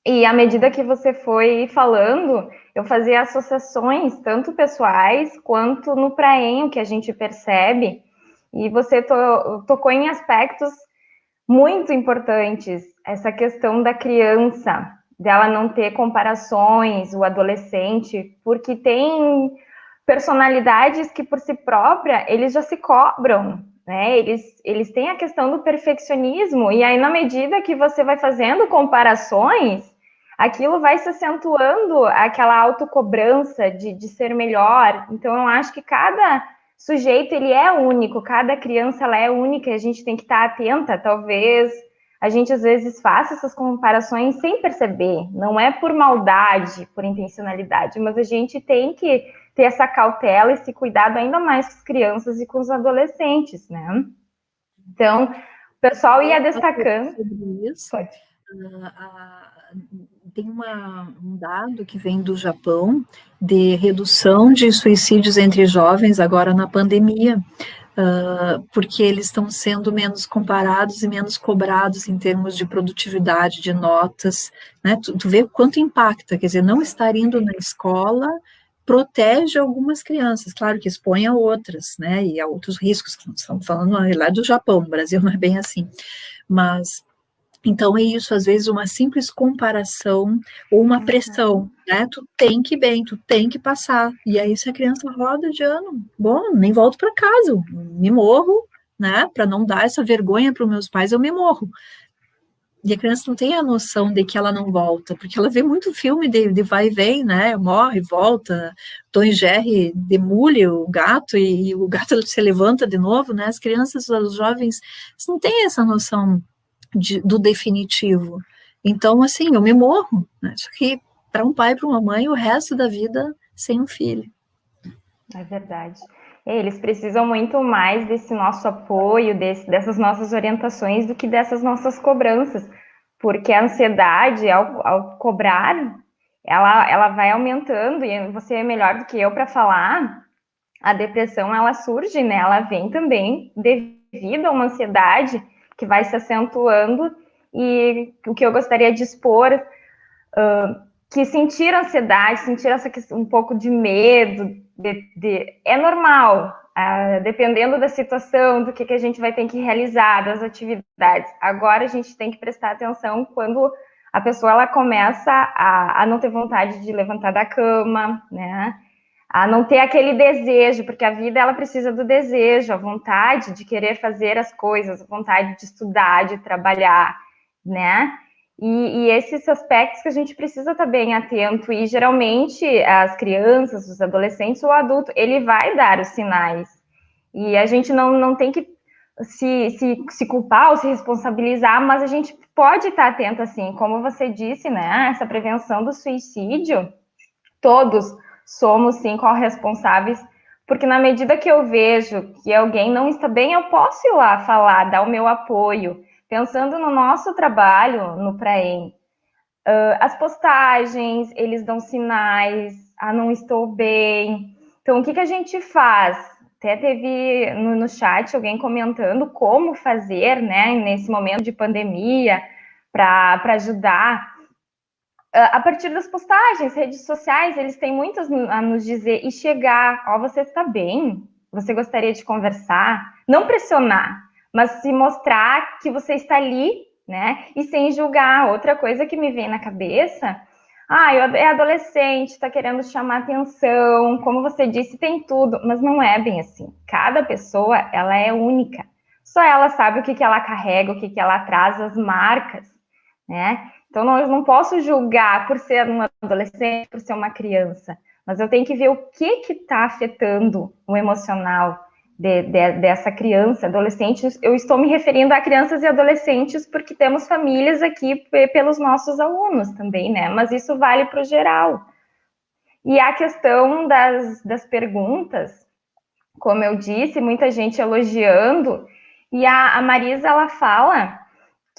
E à medida que você foi falando, eu fazia associações, tanto pessoais quanto no praenho, que a gente percebe. E você tocou em aspectos muito importantes, essa questão da criança, dela não ter comparações, o adolescente, porque tem personalidades que por si própria, eles já se cobram, né? Eles têm a questão do perfeccionismo, e aí na medida que você vai fazendo comparações, aquilo vai se acentuando aquela autocobrança de ser melhor. Então eu acho que cada sujeito ele é único, cada criança ela é única, e a gente tem que estar atenta, talvez a gente às vezes faça essas comparações sem perceber, não é por maldade, por intencionalidade, mas a gente tem que ter essa cautela, esse cuidado ainda mais com as crianças e com os adolescentes, né? Então, o pessoal ia destacando. Sobre isso. Tem um dado que vem do Japão de redução de suicídios entre jovens agora na pandemia, porque eles estão sendo menos comparados e menos cobrados em termos de produtividade, de notas, né? Tu vê quanto impacta, quer dizer, não estar indo na escola protege algumas crianças, claro que expõe a outras, né, e a outros riscos, que nós estamos falando lá do Japão, no Brasil não é bem assim, mas então é isso, às vezes uma simples comparação ou uma pressão, né? Tu tem que ir bem, tu tem que passar. E aí se a criança roda de ano, bom, nem volto para casa, me morro, né? Para não dar essa vergonha para os meus pais, eu me morro. E a criança não tem a noção de que ela não volta, porque ela vê muito filme de vai e vem, né? Morre, volta. Tom e Jerry demole o gato e o gato se levanta de novo, né? As crianças, os jovens, não têm essa noção do definitivo. Então, assim, eu me morro, né? Só que para um pai e para uma mãe, o resto da vida sem um filho. É verdade. Eles precisam muito mais desse nosso apoio, dessas nossas orientações, do que dessas nossas cobranças, porque a ansiedade, ao cobrar, ela vai aumentando, e você é melhor do que eu para falar, a depressão, ela surge, né? Ela vem também devido a uma ansiedade que vai se acentuando, e o que eu gostaria de expor, que sentir ansiedade, sentir um pouco de medo, é normal, dependendo da situação, do que a gente vai ter que realizar, das atividades. Agora a gente tem que prestar atenção quando a pessoa ela começa a não ter vontade de levantar da cama, né? A não ter aquele desejo, porque a vida ela precisa do desejo, a vontade de querer fazer as coisas, a vontade de estudar, de trabalhar, né? E esses aspectos que a gente precisa estar bem atento, e geralmente as crianças, os adolescentes, o adulto, ele vai dar os sinais, e a gente não tem que se culpar ou se responsabilizar, mas a gente pode estar atento, assim, como você disse, né, essa prevenção do suicídio, todos somos, sim, corresponsáveis, porque na medida que eu vejo que alguém não está bem, eu posso ir lá falar, dar o meu apoio, pensando no nosso trabalho no Praem. As postagens, eles dão sinais, não estou bem. Então, o que a gente faz? Até teve no chat alguém comentando como fazer, né, nesse momento de pandemia, para ajudar. A partir das postagens, redes sociais, eles têm muito a nos dizer e chegar, você está bem? Você gostaria de conversar? Não pressionar, mas se mostrar que você está ali, né? E sem julgar. Outra coisa que me vem na cabeça, é adolescente, está querendo chamar atenção, como você disse, tem tudo, mas não é bem assim. Cada pessoa, ela é única. Só ela sabe o que ela carrega, o que ela traz, as marcas, né? Então, eu não posso julgar por ser um adolescente, por ser uma criança, mas eu tenho que ver o que está afetando o emocional dessa criança, adolescente. Eu estou me referindo a crianças e adolescentes porque temos famílias aqui pelos nossos alunos também, né? Mas isso vale para o geral. E a questão das perguntas, como eu disse, muita gente elogiando, e a Marisa, ela fala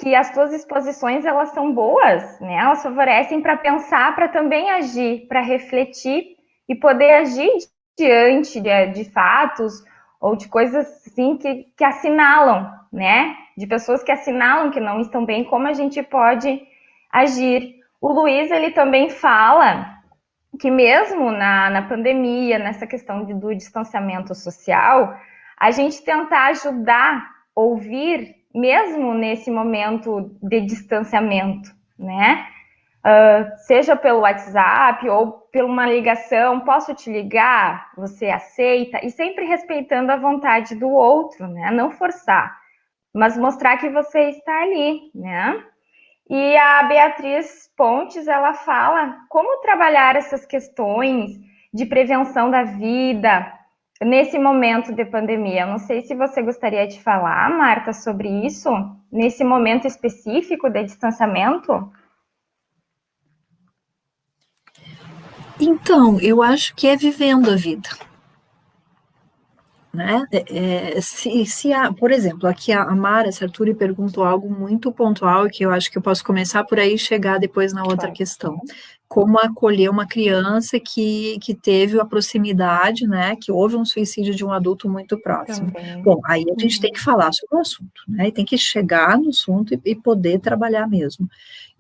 que as tuas exposições, elas são boas, né? Elas favorecem para pensar, para também agir, para refletir e poder agir diante de fatos ou de coisas assim que assinalam, né? De pessoas que assinalam que não estão bem, como a gente pode agir. O Luiz, ele também fala que mesmo na pandemia, nessa questão do distanciamento social, a gente tentar ajudar, ouvir, mesmo nesse momento de distanciamento, né? Seja pelo WhatsApp ou por uma ligação, posso te ligar? Você aceita? E sempre respeitando a vontade do outro, né? Não forçar, mas mostrar que você está ali, né? E a Beatriz Pontes, ela fala como trabalhar essas questões de prevenção da vida nesse momento de pandemia. Eu não sei se você gostaria de falar, Marta, sobre isso, nesse momento específico de distanciamento. Então, eu acho que é vivendo a vida. Né? Por exemplo, aqui a Mara Sarturi perguntou algo muito pontual que eu acho que eu posso começar por aí e chegar depois na outra questão. Como acolher uma criança que teve a proximidade, né, que houve um suicídio de um adulto muito próximo. Também. Bom, aí a gente tem que falar sobre o assunto, né, e tem que chegar no assunto e poder trabalhar mesmo.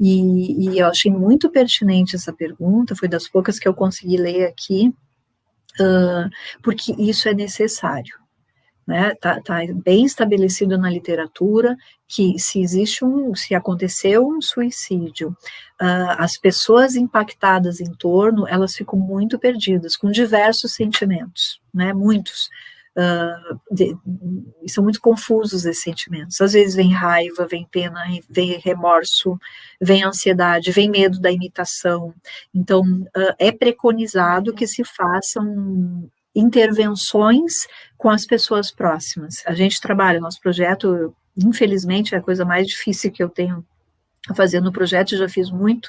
E eu achei muito pertinente essa pergunta, foi das poucas que eu consegui ler aqui, porque isso é necessário, né? Tá bem estabelecido na literatura que se aconteceu um suicídio, as pessoas impactadas em torno, elas ficam muito perdidas, com diversos sentimentos, né? Muitos. São muito confusos esses sentimentos. Às vezes vem raiva, vem pena, vem remorso, vem ansiedade, vem medo da imitação. Então, é preconizado que se façam intervenções com as pessoas próximas. A gente trabalha, nosso projeto, infelizmente, é a coisa mais difícil que eu tenho a fazer no projeto, já fiz muito,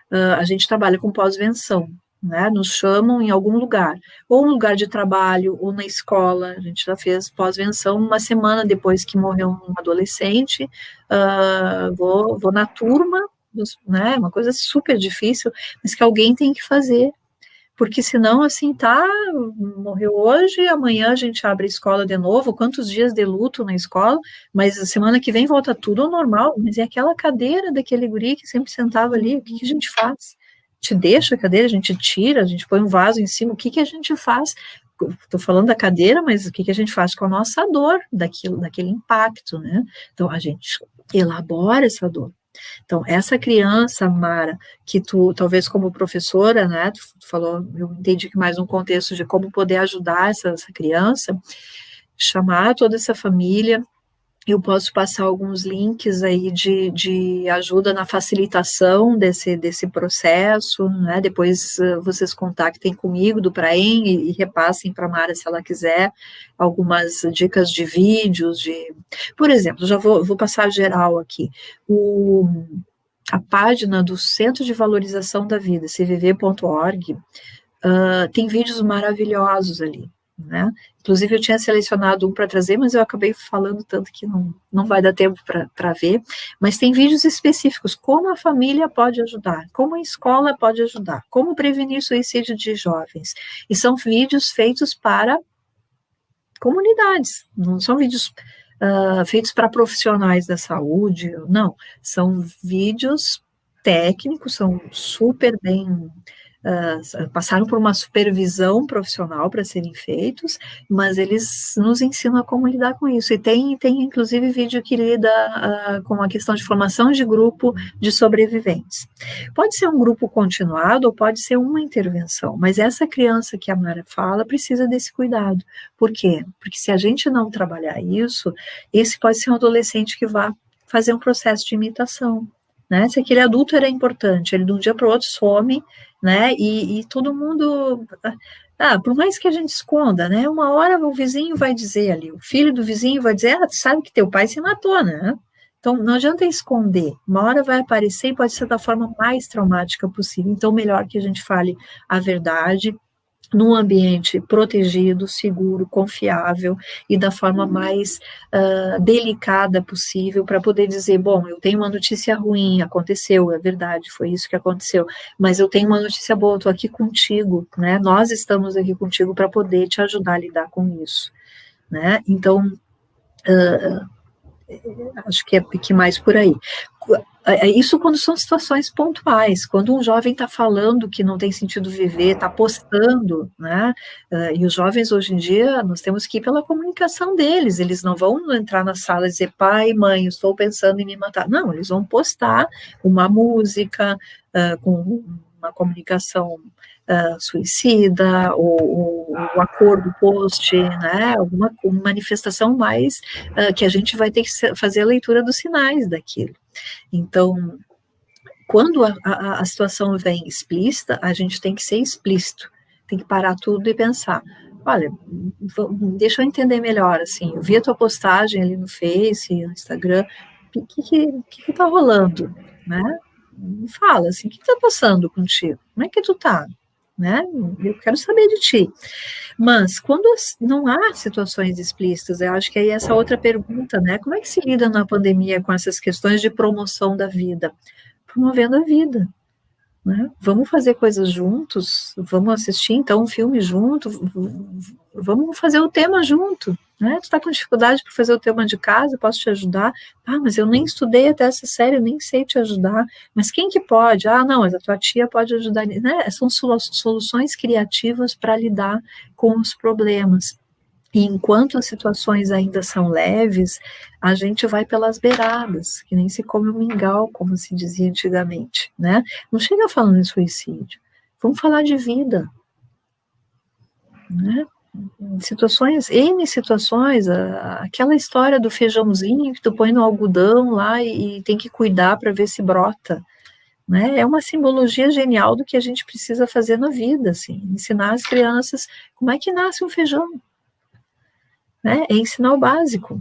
a gente trabalha com pós-venção, né, nos chamam em algum lugar, ou no lugar de trabalho, ou na escola, a gente já fez pós-venção uma semana depois que morreu um adolescente, vou na turma, né, uma coisa super difícil, mas que alguém tem que fazer, porque senão, assim, morreu hoje, amanhã a gente abre a escola de novo, quantos dias de luto na escola, mas a semana que vem volta tudo ao normal, mas é aquela cadeira daquele guri que sempre sentava ali, o que a gente faz? Te deixa a cadeira, a gente tira, a gente põe um vaso em cima, o que a gente faz? Estou falando da cadeira, mas o que a gente faz com a nossa dor, daquele impacto, né? Então, a gente elabora essa dor. Então, essa criança, Mara, que tu, talvez como professora, né, tu falou, eu entendi que mais um contexto de como poder ajudar essa criança, chamar toda essa família. Eu posso passar alguns links aí de ajuda na facilitação desse processo, né? Depois vocês contactem comigo do Praem e repassem para a Mara se ela quiser algumas dicas de vídeos, por exemplo, já vou passar geral aqui, a página do Centro de Valorização da Vida, cvv.org, tem vídeos maravilhosos ali, né? Inclusive eu tinha selecionado um para trazer, mas eu acabei falando tanto que não vai dar tempo para ver, mas tem vídeos específicos, como a família pode ajudar, como a escola pode ajudar, como prevenir suicídio de jovens, e são vídeos feitos para comunidades, não são vídeos feitos para profissionais da saúde, não, são vídeos técnicos, são super bem passaram por uma supervisão profissional para serem feitos, mas eles nos ensinam a como lidar com isso, e tem inclusive vídeo que lida com a questão de formação de grupo de sobreviventes. Pode ser um grupo continuado, ou pode ser uma intervenção, mas essa criança que a Mara fala precisa desse cuidado. Por quê? Porque se a gente não trabalhar isso, esse pode ser um adolescente que vai fazer um processo de imitação, né? Se aquele adulto era importante, ele de um dia para o outro some, né? E todo mundo... por mais que a gente esconda, né? Uma hora o vizinho vai dizer ali, o filho do vizinho vai dizer, tu sabe que teu pai se matou, né? Então, não adianta esconder. Uma hora vai aparecer e pode ser da forma mais traumática possível. Então, melhor que a gente fale a verdade, num ambiente protegido, seguro, confiável e da forma mais delicada possível para poder dizer, bom, eu tenho uma notícia ruim, aconteceu, é verdade, foi isso que aconteceu, mas eu tenho uma notícia boa, eu estou aqui contigo, né? Nós estamos aqui contigo para poder te ajudar a lidar com isso, né? Então, acho que mais por aí. Isso quando são situações pontuais, quando um jovem está falando que não tem sentido viver, está postando, né, e os jovens hoje em dia, nós temos que ir pela comunicação deles, eles não vão entrar na sala e dizer, pai, mãe, eu estou pensando em me matar, não, eles vão postar uma música, com uma comunicação suicida, ou o acordo post, né, alguma manifestação mais, que a gente vai ter que fazer a leitura dos sinais daquilo. Então, quando a situação vem explícita, a gente tem que ser explícito, tem que parar tudo e pensar, olha, deixa eu entender melhor, assim, eu vi a tua postagem ali no Face, no Instagram, o que tá rolando, né? Me fala, assim, o que tá passando contigo? Como é que tu tá? Né? Eu quero saber de ti. Mas quando não há situações explícitas, eu acho que aí essa outra pergunta, né? Como é que se lida na pandemia com essas questões de promoção da vida? Promovendo a vida, né? Vamos fazer coisas juntos, vamos assistir então um filme junto, vamos fazer o tema junto, né? Tu está com dificuldade para fazer o tema de casa, posso te ajudar? Mas eu nem estudei até essa série, eu nem sei te ajudar, mas quem que pode? Não, mas a tua tia pode ajudar, né? São soluções criativas para lidar com os problemas. E enquanto as situações ainda são leves, a gente vai pelas beiradas, que nem se come um mingau, como se dizia antigamente, né? Não chega falando em suicídio, vamos falar de vida, né? N situações, aquela história do feijãozinho que tu põe no algodão lá e tem que cuidar para ver se brota, né? É uma simbologia genial do que a gente precisa fazer na vida, assim, ensinar as crianças como é que nasce um feijão, né? É ensinar o básico.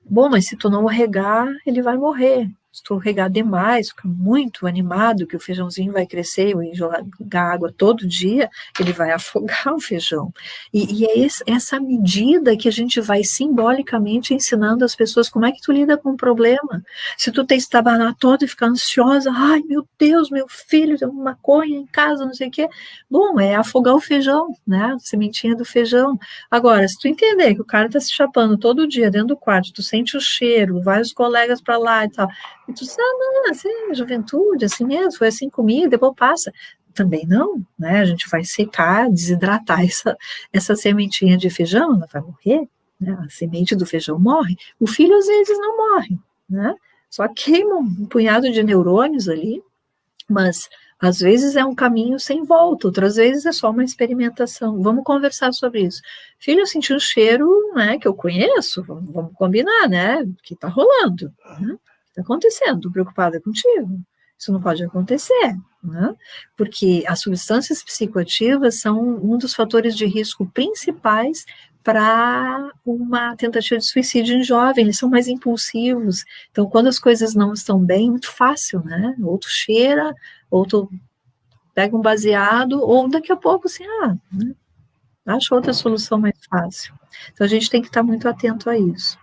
Bom, mas se tu não regar, ele vai morrer. Se tu regar demais, fica muito animado que o feijãozinho vai crescer e jogar água todo dia, ele vai afogar o feijão. E é essa medida que a gente vai simbolicamente ensinando as pessoas como é que tu lida com o problema. Se tu tem que estabanar todo e ficar ansiosa, ai meu Deus, meu filho tem uma maconha em casa, não sei o quê. Bom, é afogar o feijão, né? A sementinha do feijão. Agora, se tu entender que o cara tá se chapando todo dia dentro do quarto, tu sente o cheiro, vai os colegas para lá e tal, e tu diz, não, assim, juventude, assim mesmo, foi assim comigo, depois passa. Também não, né? A gente vai secar, desidratar essa sementinha de feijão, ela vai morrer, né? A semente do feijão morre. O filho, às vezes, não morre, né? Só queima um punhado de neurônios ali, mas às vezes é um caminho sem volta, outras vezes é só uma experimentação. Vamos conversar sobre isso. Filho, eu senti um cheiro, né, que eu conheço, vamos combinar, né? Que tá rolando, né? Está acontecendo, estou preocupada contigo. Isso não pode acontecer, né? Porque as substâncias psicoativas são um dos fatores de risco principais para uma tentativa de suicídio em jovem, eles são mais impulsivos. Então, quando as coisas não estão bem, é muito fácil, né? Ou tu cheira, ou tu pega um baseado, ou daqui a pouco, assim, né? Acho outra solução mais fácil. Então, a gente tem que estar muito atento a isso.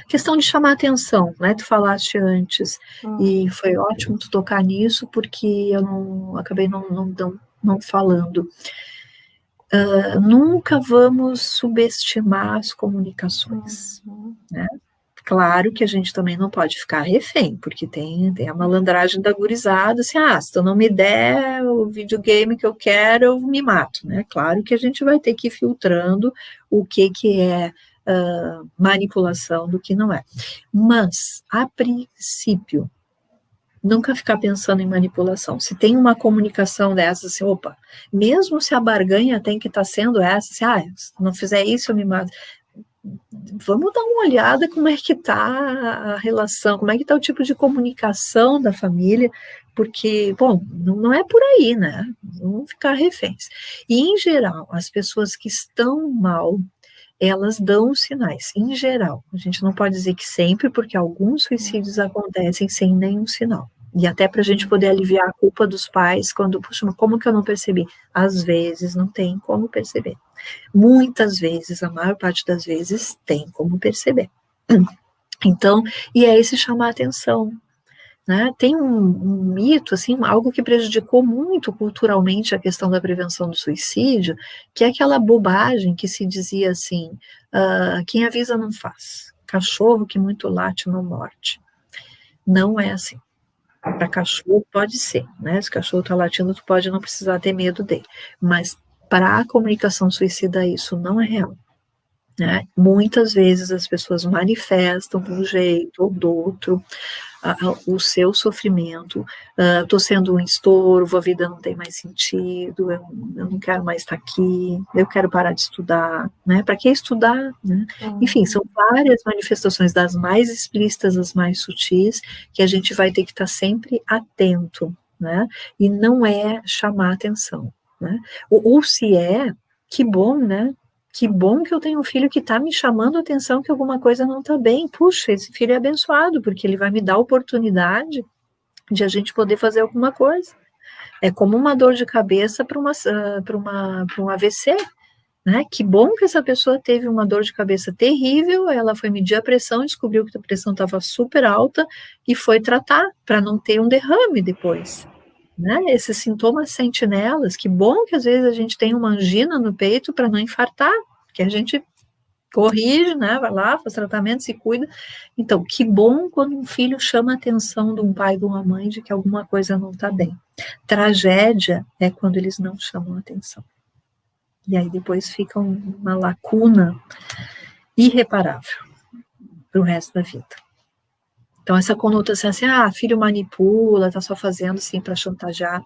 Questão de chamar atenção, né? Tu falaste antes, e foi ótimo tu tocar nisso, porque eu acabei não falando. Nunca vamos subestimar as comunicações, né? Claro que a gente também não pode ficar refém, porque tem a malandragem da gurizada, assim, se tu não me der o videogame que eu quero, eu me mato, né? Claro que a gente vai ter que ir filtrando o que é manipulação do que não é. Mas, a princípio, nunca ficar pensando em manipulação. Se tem uma comunicação dessa, assim, mesmo se a barganha tem que estar sendo essa, assim, se não fizer isso, eu me mato. vamos dar uma olhada como é que está a relação, como é que está o tipo de comunicação da família, porque, bom, não é por aí, né? Vamos ficar reféns. E, em geral, as pessoas que estão mal, elas dão sinais, em geral. A gente não pode dizer que sempre, porque alguns suicídios acontecem sem nenhum sinal. E até para a gente poder aliviar a culpa dos pais, quando, puxa, mas como que eu não percebi? Às vezes não tem como perceber. Muitas vezes, a maior parte das vezes, tem como perceber. Então, e é esse chamar a atenção, né? Tem um mito, assim, algo que prejudicou muito culturalmente a questão da prevenção do suicídio, que é aquela bobagem que se dizia assim, quem avisa não faz, cachorro que muito late não morde. Não é assim. Para cachorro pode ser, né? Se o cachorro está latindo, tu pode não precisar ter medo dele, mas para a comunicação suicida isso não é real. Né? Muitas vezes as pessoas manifestam de um jeito ou do outro o seu sofrimento, estou sendo um estorvo, a vida não tem mais sentido, eu não quero mais estar aqui, eu quero parar de estudar, né? Para que estudar? Né? Enfim, são várias manifestações, das mais explícitas às mais sutis, que a gente vai ter que estar sempre atento, né? E não é chamar atenção, né? Ou se é, que bom, né? Que bom que eu tenho um filho que está me chamando a atenção que alguma coisa não está bem. Puxa, esse filho é abençoado, porque ele vai me dar a oportunidade de a gente poder fazer alguma coisa. É como uma dor de cabeça para um AVC, né? Que bom que essa pessoa teve uma dor de cabeça terrível, ela foi medir a pressão, descobriu que a pressão estava super alta e foi tratar para não ter um derrame depois. Né? Esses sintomas sentinelas, que bom que às vezes a gente tem uma angina no peito para não infartar, que a gente corrige, né? Vai lá, faz tratamento, se cuida. Então, que bom quando um filho chama a atenção de um pai, de uma mãe, de que alguma coisa não está bem. Tragédia é quando eles não chamam a atenção. E aí depois fica uma lacuna irreparável para o resto da vida. Então, essa conotação assim, filho manipula, tá só fazendo assim para chantagear.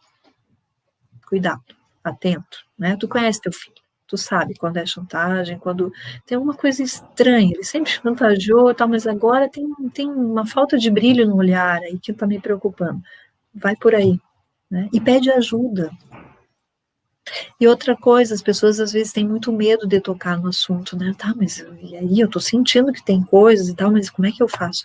Cuidado, atento, né? Tu conhece teu filho, tu sabe quando é chantagem, quando tem alguma coisa estranha, ele sempre chantageou, tal, mas agora tem uma falta de brilho no olhar aí que tá me preocupando. Vai por aí, né? E pede ajuda. E outra coisa, as pessoas às vezes têm muito medo de tocar no assunto, né? Tá, mas e aí eu tô sentindo que tem coisas e tal, mas como é que eu faço?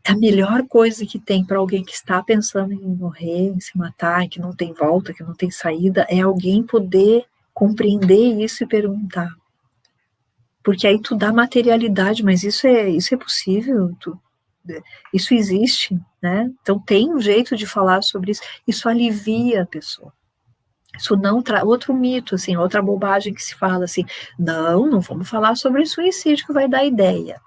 A melhor coisa que tem para alguém que está pensando em morrer, em se matar, que não tem volta, que não tem saída, é alguém poder compreender isso e perguntar. Porque aí tu dá materialidade, mas isso é possível, isso existe, né? Então tem um jeito de falar sobre isso, isso alivia a pessoa. Isso não traz outro mito, assim, outra bobagem que se fala assim, não vamos falar sobre suicídio que vai dar ideia.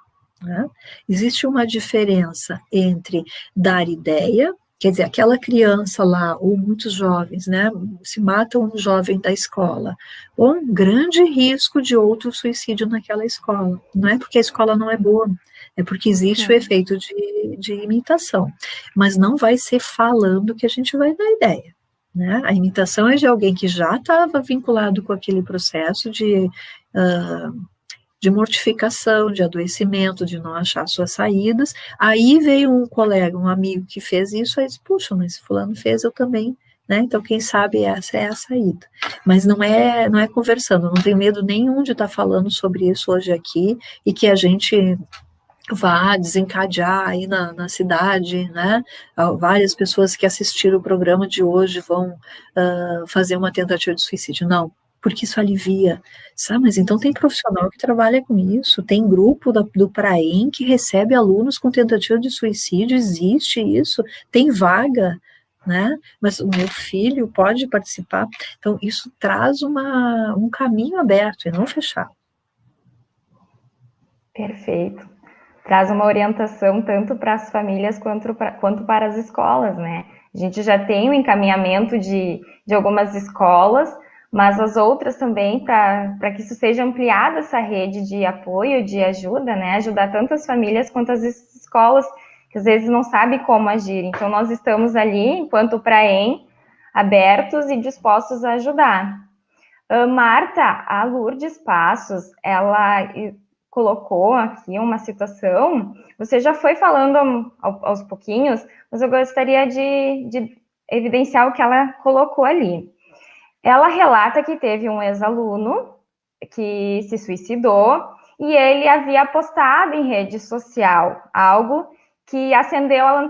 Né? Existe uma diferença entre dar ideia, quer dizer, aquela criança lá, ou muitos jovens, né, se matam um jovem da escola, ou um grande risco de outro suicídio naquela escola. Não é porque a escola não é boa, é porque existe o efeito de imitação, mas não vai ser falando que a gente vai dar ideia. Né? A imitação é de alguém que já estava vinculado com aquele processo de mortificação, de adoecimento, de não achar suas saídas. Aí veio um colega, um amigo que fez isso, aí disse, puxa, mas fulano fez, eu também, né? Então, quem sabe essa é a saída. Mas não é conversando, não tenho medo nenhum de estar falando sobre isso hoje aqui, e que a gente vá desencadear aí na cidade, né? Várias pessoas que assistiram o programa de hoje vão fazer uma tentativa de suicídio. Não, porque isso alivia, sabe? Mas então tem profissional que trabalha com isso, tem grupo do Praem que recebe alunos com tentativa de suicídio, existe isso, tem vaga, né? Mas o meu filho pode participar. Então isso traz um caminho aberto e não fechado. Perfeito. Traz uma orientação tanto para as famílias quanto para as escolas, né? A gente já tem o encaminhamento de algumas escolas, mas as outras também, para que isso seja ampliado, essa rede de apoio, de ajuda, né? Ajudar tanto as famílias quanto as escolas, que às vezes não sabem como agir. Então, nós estamos ali, enquanto Praem, abertos e dispostos a ajudar. Marta, a Lourdes Passos, ela colocou aqui uma situação, você já foi falando aos pouquinhos, mas eu gostaria de evidenciar o que ela colocou ali. Ela relata que teve um ex-aluno que se suicidou e ele havia postado em rede social algo que acendeu a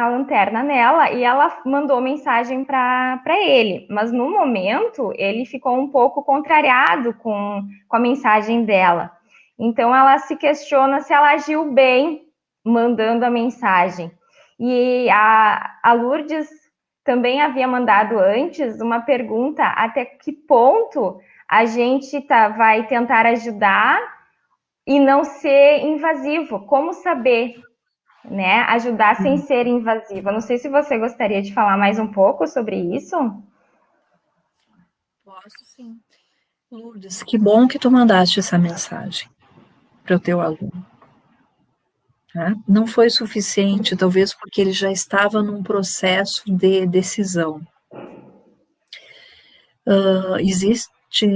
lanterna nela e ela mandou mensagem para ele. Mas no momento ele ficou um pouco contrariado com a mensagem dela. Então ela se questiona se ela agiu bem mandando a mensagem. E a Lourdes também havia mandado antes uma pergunta até que ponto a gente vai tentar ajudar e não ser invasivo. Como saber, né? Ajudar sem ser invasiva. Não sei se você gostaria de falar mais um pouco sobre isso. Posso sim. Lourdes, que bom que tu mandaste essa mensagem para o teu aluno. Tá? Não foi suficiente, talvez porque ele já estava num processo de decisão. Existe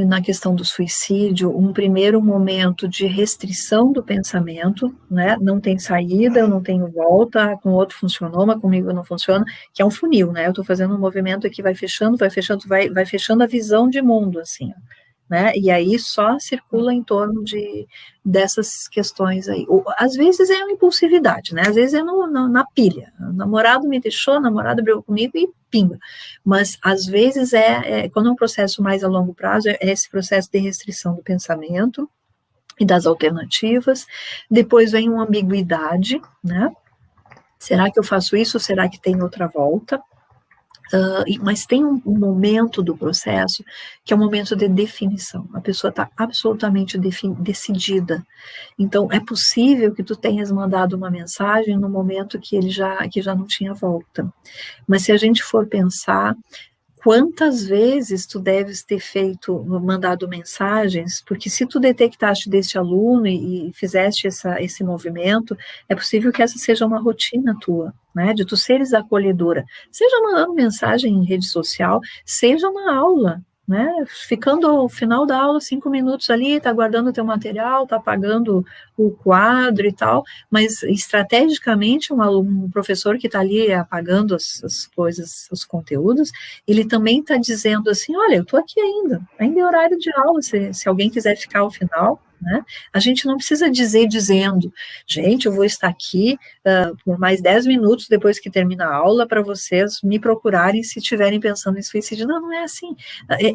na questão do suicídio um primeiro momento de restrição do pensamento, né? Não tem saída, eu não tenho volta, com o outro funcionou, mas comigo não funciona, que é um funil, né? Eu estou fazendo um movimento que vai fechando, vai fechando a visão de mundo, assim, né? E aí só circula em torno dessas questões aí. Às vezes é uma impulsividade, né? Às vezes é na pilha. O namorado me deixou, a namorada brigou comigo e pinga. Mas às vezes quando é um processo mais a longo prazo, é esse processo de restrição do pensamento e das alternativas. Depois vem uma ambiguidade, né? Será que eu faço isso? Será que tem outra volta? Mas tem um momento do processo que é um momento de definição. A pessoa está absolutamente decidida. Então, é possível que tu tenhas mandado uma mensagem no momento que já não tinha volta. Mas se a gente for pensar, quantas vezes tu deves ter mandado mensagens, porque se tu detectaste desse aluno e fizeste esse movimento, é possível que essa seja uma rotina tua, né, de tu seres acolhedora, seja mandando mensagem em rede social, seja na aula, né, ficando ao final da aula 5 minutos ali, tá guardando o teu material, tá apagando o quadro e tal, mas estrategicamente um professor que está ali apagando as coisas, os conteúdos, ele também está dizendo assim, olha, eu estou aqui ainda é horário de aula, se alguém quiser ficar ao final, né? A gente não precisa dizendo, gente, eu vou estar aqui por mais 10 minutos depois que termina a aula para vocês me procurarem se estiverem pensando em suicídio. Não é assim,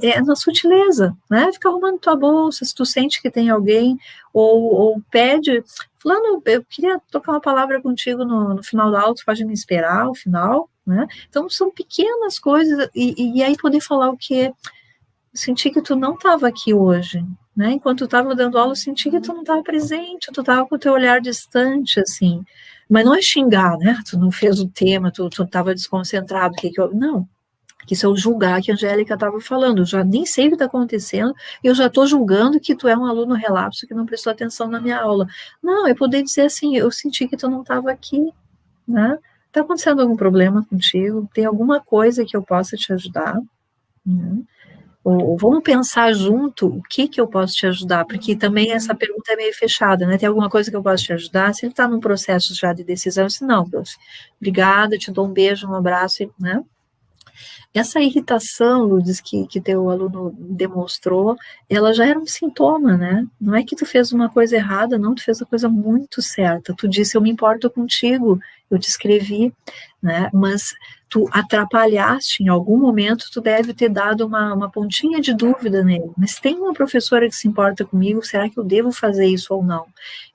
é na sutileza, né? Fica arrumando tua bolsa, se tu sente que tem alguém, ou pede, fulano, eu queria tocar uma palavra contigo no final da aula, tu pode me esperar ao final, né? Então são pequenas coisas, e aí poder falar o que senti que tu não estava aqui hoje, né? Enquanto tu estava dando aula, eu senti que tu não estava presente, tu estava com o teu olhar distante, assim. Mas não é xingar, né? Tu não fez o tema, tu estava desconcentrado, não. Que isso é o julgar que a Angélica estava falando, eu já nem sei o que está acontecendo, eu já estou julgando que tu é um aluno relapso que não prestou atenção na minha aula. Não, eu poder dizer assim, eu senti que tu não estava aqui, né? Está acontecendo algum problema contigo? Tem alguma coisa que eu possa te ajudar? Né? Ou vamos pensar junto o que eu posso te ajudar, porque também essa pergunta é meio fechada, né? Tem alguma coisa que eu posso te ajudar? Se ele está num processo já de decisão, eu disse, não, prof, obrigada, te dou um beijo, um abraço, né? Essa irritação, Lourdes, que teu aluno demonstrou, ela já era um sintoma, né? Não é que tu fez uma coisa errada, não, tu fez a coisa muito certa. Tu disse, eu me importo contigo, eu te escrevi, né? Mas tu atrapalhaste, em algum momento, tu deve ter dado uma pontinha de dúvida nele. Mas tem uma professora que se importa comigo, será que eu devo fazer isso ou não?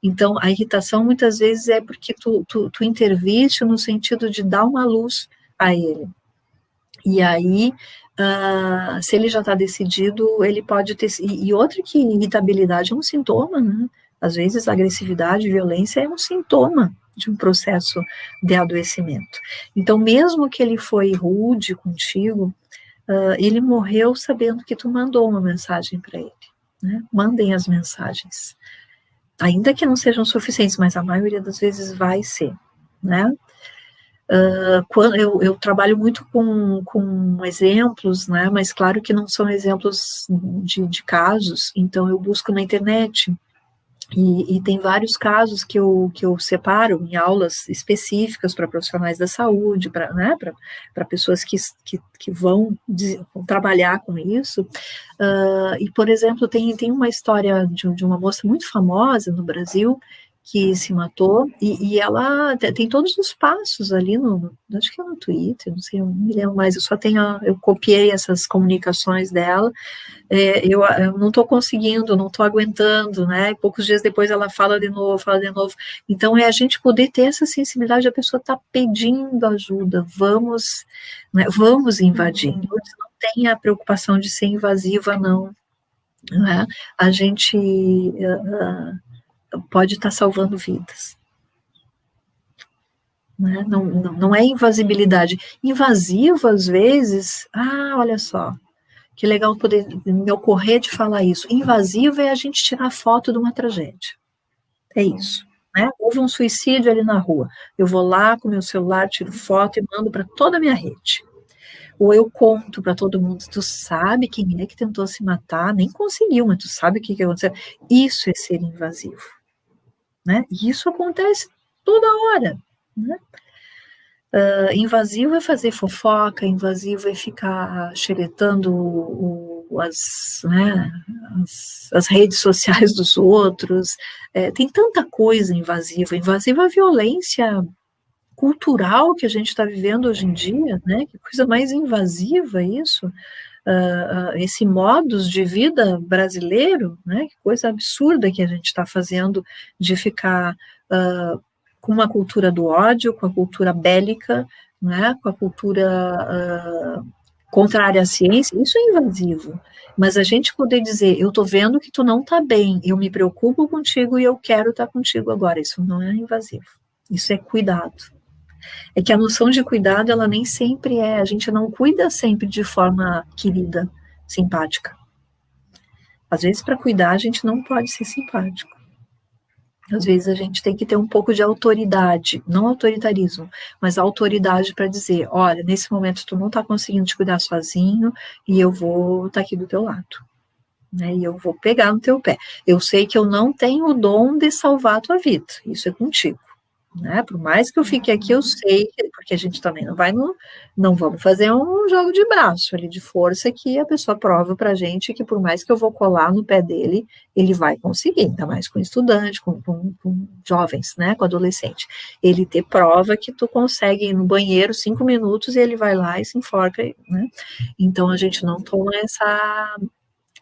Então, a irritação, muitas vezes, é porque tu interviste no sentido de dar uma luz a ele. E aí, se ele já está decidido, ele pode ter... E outra que irritabilidade é um sintoma, né? Às vezes, agressividade, violência é um sintoma de um processo de adoecimento. Então, mesmo que ele foi rude contigo, ele morreu sabendo que tu mandou uma mensagem para ele, né? Mandem as mensagens. Ainda que não sejam suficientes, mas a maioria das vezes vai ser, né? Quando eu trabalho muito com exemplos, né, mas claro que não são exemplos de casos, então eu busco na internet E tem vários casos que eu separo em aulas específicas para profissionais da saúde, para, né, para pessoas que vão trabalhar com isso. E, por exemplo, tem uma história de uma moça muito famosa no Brasil que se matou, e ela tem todos os passos ali acho que é no Twitter, não sei, eu não me lembro mais, eu copiei essas comunicações dela. Eu não estou conseguindo, não estou aguentando, né? E poucos dias depois ela fala de novo. Então, é a gente poder ter essa sensibilidade, a pessoa está pedindo ajuda, vamos, né, vamos invadir. Não tem a preocupação de ser invasiva, não. Né? A gente pode estar salvando vidas. Né? Não é invasibilidade. Invasivo, às vezes, olha só, que legal poder me ocorrer de falar isso. Invasivo é a gente tirar foto de uma tragédia. É isso. Né? Houve um suicídio ali na rua. Eu vou lá com meu celular, tiro foto e mando para toda a minha rede. Ou eu conto para todo mundo, tu sabe quem é que tentou se matar, nem conseguiu, mas tu sabe o que aconteceu. Isso é ser invasivo. Né? E isso acontece toda hora. Né? Invasivo é fazer fofoca, invasivo é ficar xeretando as redes sociais dos outros. Tem tanta coisa invasiva. Invasiva é a violência cultural que a gente está vivendo hoje em dia, né? Que coisa mais invasiva isso. Esse modus de vida brasileiro, né? Que coisa absurda que a gente está fazendo de ficar com uma cultura do ódio, com a cultura bélica, né, com a cultura contrária à ciência. Isso é invasivo. Mas a gente poder dizer, eu estou vendo que tu não está bem, eu me preocupo contigo e eu quero estar contigo agora, isso não é invasivo. Isso é cuidado. É que a noção de cuidado, ela nem sempre a gente não cuida sempre de forma querida, simpática. Às vezes, para cuidar, a gente não pode ser simpático. Às vezes a gente tem que ter um pouco de autoridade, não autoritarismo, mas autoridade para dizer, olha, nesse momento tu não está conseguindo te cuidar sozinho e eu vou estar aqui do teu lado, né, e eu vou pegar no teu pé. Eu sei que eu não tenho o dom de salvar a tua vida, isso é contigo. Né? Por mais que eu fique aqui, eu sei, porque a gente também não vamos fazer um jogo de braço ali, de força, que a pessoa prova pra gente que por mais que eu vou colar no pé dele, ele vai conseguir, ainda mais com estudante, com jovens, né, com adolescente. Ele ter prova que tu consegue ir no banheiro 5 minutos e ele vai lá e se enforca, né? Então a gente não toma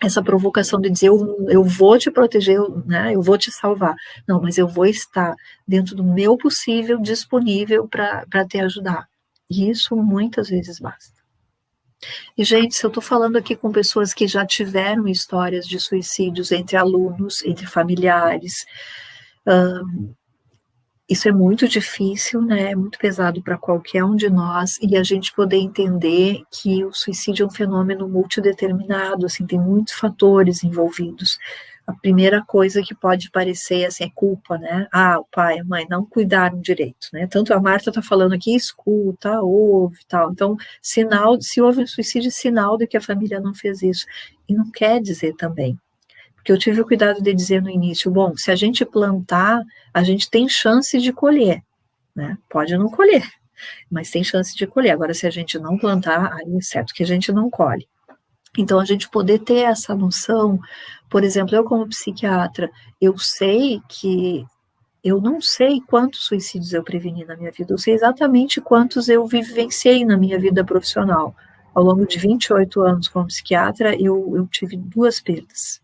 essa provocação de dizer, eu vou te proteger, né, eu vou te salvar. Não, mas eu vou estar dentro do meu possível, disponível para te ajudar. E isso muitas vezes basta. E, gente, se eu estou falando aqui com pessoas que já tiveram histórias de suicídios entre alunos, entre familiares, isso é muito difícil, né? É muito pesado para qualquer um de nós, e a gente poder entender que o suicídio é um fenômeno multideterminado, assim, tem muitos fatores envolvidos. A primeira coisa que pode parecer, assim, é culpa, né? O pai, a mãe não cuidaram direito, né? Tanto a Marta está falando aqui, escuta, ouve, tal. Então, se houve um suicídio, sinal de que a família não fez isso. E não quer dizer também, porque eu tive o cuidado de dizer no início, bom, se a gente plantar, a gente tem chance de colher, né? Pode não colher, mas tem chance de colher. Agora, se a gente não plantar, aí é certo que a gente não colhe. Então, a gente poder ter essa noção, por exemplo, eu como psiquiatra, eu sei que eu não sei quantos suicídios eu preveni na minha vida, eu sei exatamente quantos eu vivenciei na minha vida profissional. Ao longo de 28 anos como psiquiatra, eu tive 2 perdas.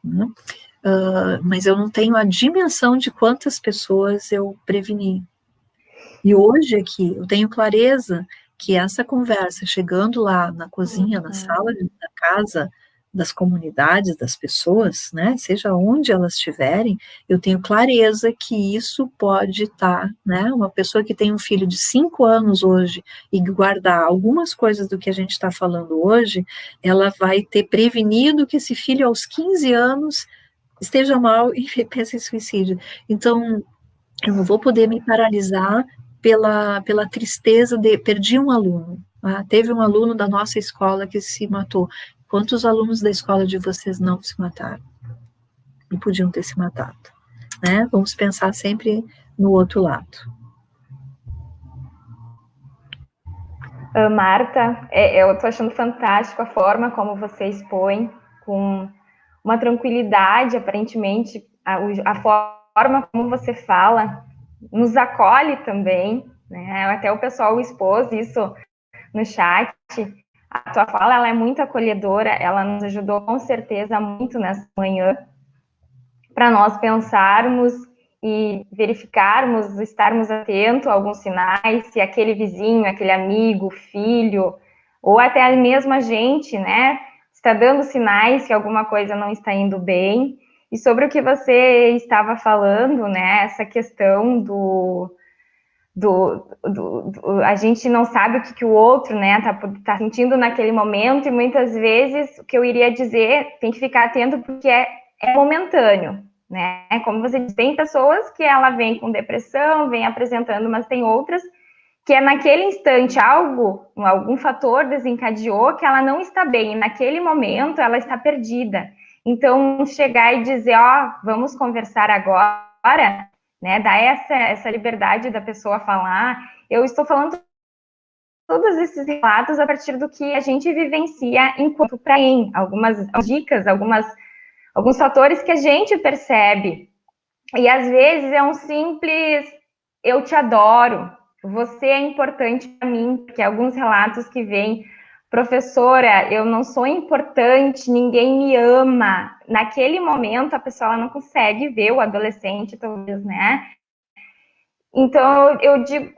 Né? Mas eu não tenho a dimensão de quantas pessoas eu preveni. E hoje aqui, eu tenho clareza que essa conversa, chegando lá na cozinha, na sala da casa, das comunidades, das pessoas, né, seja onde elas estiverem, eu tenho clareza que isso pode estar, né, uma pessoa que tem um filho de 5 anos hoje e guardar algumas coisas do que a gente está falando hoje, ela vai ter prevenido que esse filho aos 15 anos esteja mal e pense em suicídio. Então, eu não vou poder me paralisar pela tristeza de perdi um aluno. Teve um aluno da nossa escola que se matou. Quantos alunos da escola de vocês não se mataram? E podiam ter se matado. né? Vamos pensar sempre no outro lado. Marta, eu estou achando fantástico a forma como você expõe, com uma tranquilidade, aparentemente, a forma como você fala, nos acolhe também, né? Até o pessoal expôs isso no chat. A tua fala, ela é muito acolhedora, ela nos ajudou com certeza muito nessa manhã, para nós pensarmos e verificarmos, estarmos atentos a alguns sinais, se aquele vizinho, aquele amigo, filho, ou até mesmo a gente, né, está dando sinais que alguma coisa não está indo bem. E sobre o que você estava falando, né, essa questão a gente não sabe o que o outro, né, tá sentindo naquele momento, e muitas vezes o que eu iria dizer, tem que ficar atento porque é momentâneo, né? Como você disse, tem pessoas que ela vem com depressão, vem apresentando, mas tem outras que é naquele instante algum fator desencadeou que ela não está bem, e naquele momento ela está perdida. Então, chegar e dizer, vamos conversar agora, né? Dar essa liberdade da pessoa falar. Eu estou falando todos esses relatos a partir do que a gente vivencia enquanto praem, algumas dicas, alguns fatores que a gente percebe. E às vezes é um simples eu te adoro, você é importante para mim, porque alguns relatos que vêm, professora, eu não sou importante, ninguém me ama. Naquele momento a pessoa não consegue ver o adolescente, talvez, né? Então eu digo,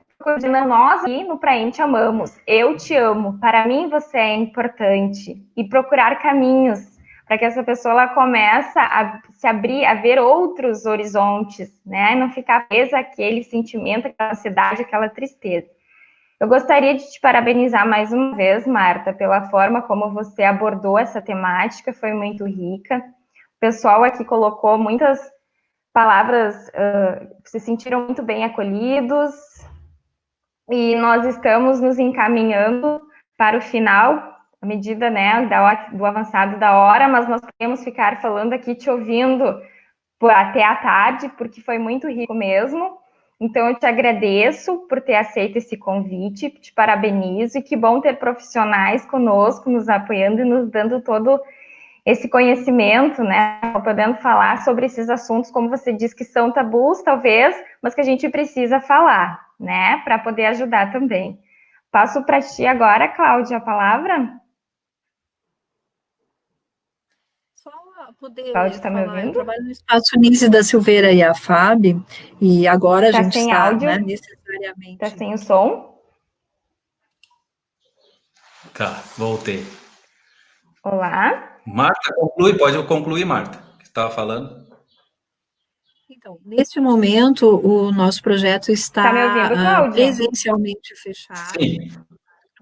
nós aqui no Praem te amamos, eu te amo, para mim você é importante, e procurar caminhos para que essa pessoa ela comece a se abrir, a ver outros horizontes, né? Não ficar presa àquele sentimento, aquela ansiedade, aquela tristeza. Eu gostaria de te parabenizar mais uma vez, Marta, pela forma como você abordou essa temática, foi muito rica. O pessoal aqui colocou muitas palavras, se sentiram muito bem acolhidos, e nós estamos nos encaminhando para o final, à medida, né, do avançado da hora, mas nós podemos ficar falando aqui, te ouvindo até à tarde, porque foi muito rico mesmo. Então, eu te agradeço por ter aceito esse convite, te parabenizo, e que bom ter profissionais conosco, nos apoiando e nos dando todo esse conhecimento, né, podendo falar sobre esses assuntos, como você diz, que são tabus, talvez, mas que a gente precisa falar, né, para poder ajudar também. Passo para ti agora, Cláudia, a palavra. Só poder Cláudia, está me falar, eu ouvindo? trabalho no Espaço Nise da Silveira e a FAB, e agora a gente sem está, áudio, né, necessariamente... Está sem o som? Tá, voltei. Olá. Marta, pode concluir, Marta, que estava falando. Então, neste momento, o nosso projeto está me ouvindo, Cláudia? Presencialmente fechado. Sim.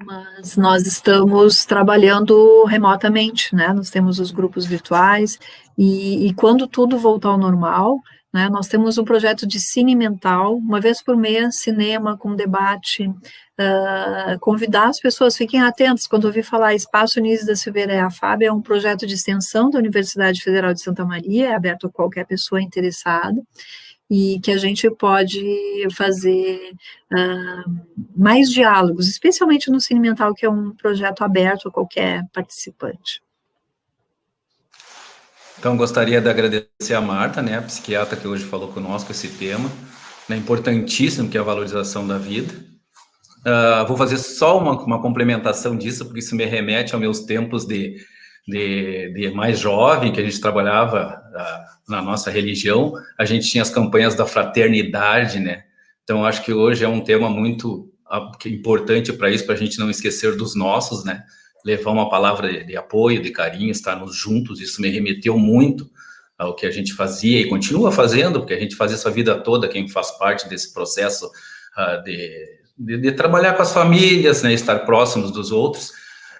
Mas nós estamos trabalhando remotamente, né? Nós temos os grupos virtuais e quando tudo voltar ao normal, né? Nós temos um projeto de cine mental, uma vez por mês, cinema com debate, convidar as pessoas, fiquem atentos, quando ouvir falar Espaço Nise da Silveira e a FAB, é um projeto de extensão da Universidade Federal de Santa Maria, é aberto a qualquer pessoa interessada, e que a gente pode fazer mais diálogos, especialmente no Cine Mental, que é um projeto aberto a qualquer participante. Então, gostaria de agradecer a Marta, né, a psiquiatra que hoje falou conosco esse tema, né, importantíssimo, que é a valorização da vida. Vou fazer só uma complementação disso, porque isso me remete aos meus tempos de mais jovem, que a gente trabalhava na nossa religião, a gente tinha as campanhas da fraternidade, né? Então, acho que hoje é um tema muito importante para isso, para a gente não esquecer dos nossos, né? Levar uma palavra de apoio, de carinho, estarmos juntos, isso me remeteu muito ao que a gente fazia e continua fazendo, porque a gente faz isso a vida toda, quem faz parte desse processo de trabalhar com as famílias, né? Estar próximos dos outros.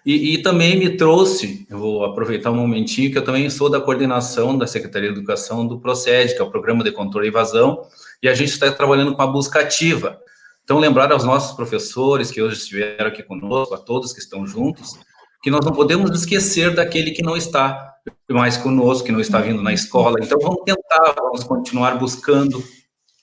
E também me trouxe, eu vou aproveitar um momentinho, que eu também sou da coordenação da Secretaria de Educação do PROCED, que é o Programa de Controle e Evasão, e a gente está trabalhando com a busca ativa. Então, lembrar aos nossos professores que hoje estiveram aqui conosco, a todos que estão juntos, que nós não podemos esquecer daquele que não está, mais conosco, que não está vindo na escola. Então, vamos tentar, vamos continuar buscando,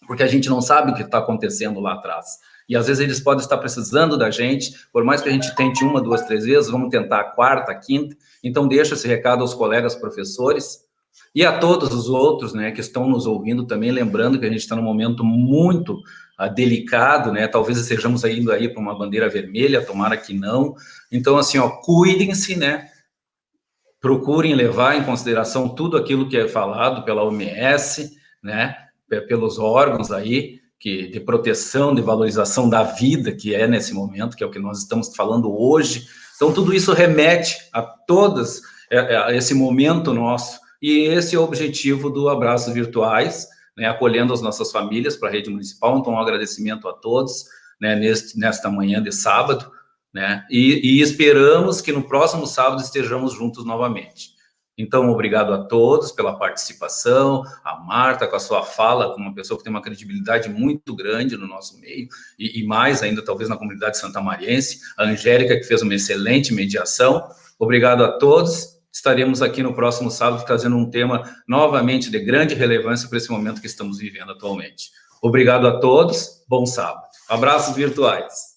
porque a gente não sabe o que está acontecendo lá atrás. E, às vezes, eles podem estar precisando da gente, por mais que a gente tente 1, 2, 3 vezes, vamos tentar a quarta, a quinta. Então, deixa esse recado aos colegas professores e a todos os outros, né, que estão nos ouvindo também, lembrando que a gente está num momento muito delicado, né, talvez estejamos indo aí para uma bandeira vermelha, tomara que não. Então, assim, ó, cuidem-se, né, procurem levar em consideração tudo aquilo que é falado pela OMS, né, pelos órgãos aí, de proteção, de valorização da vida, que é nesse momento, que é o que nós estamos falando hoje. Então, tudo isso remete a a esse momento nosso, e esse é o objetivo do Abraços Virtuais, né, acolhendo as nossas famílias para a rede municipal. Então, um agradecimento a todos, né, nesta manhã de sábado, né, e esperamos que no próximo sábado estejamos juntos novamente. Então, obrigado a todos pela participação, a Marta com a sua fala, como uma pessoa que tem uma credibilidade muito grande no nosso meio, e mais ainda, talvez, na comunidade santamariense, a Angélica, que fez uma excelente mediação. Obrigado a todos, estaremos aqui no próximo sábado trazendo um tema novamente de grande relevância para esse momento que estamos vivendo atualmente. Obrigado a todos, bom sábado. Abraços virtuais.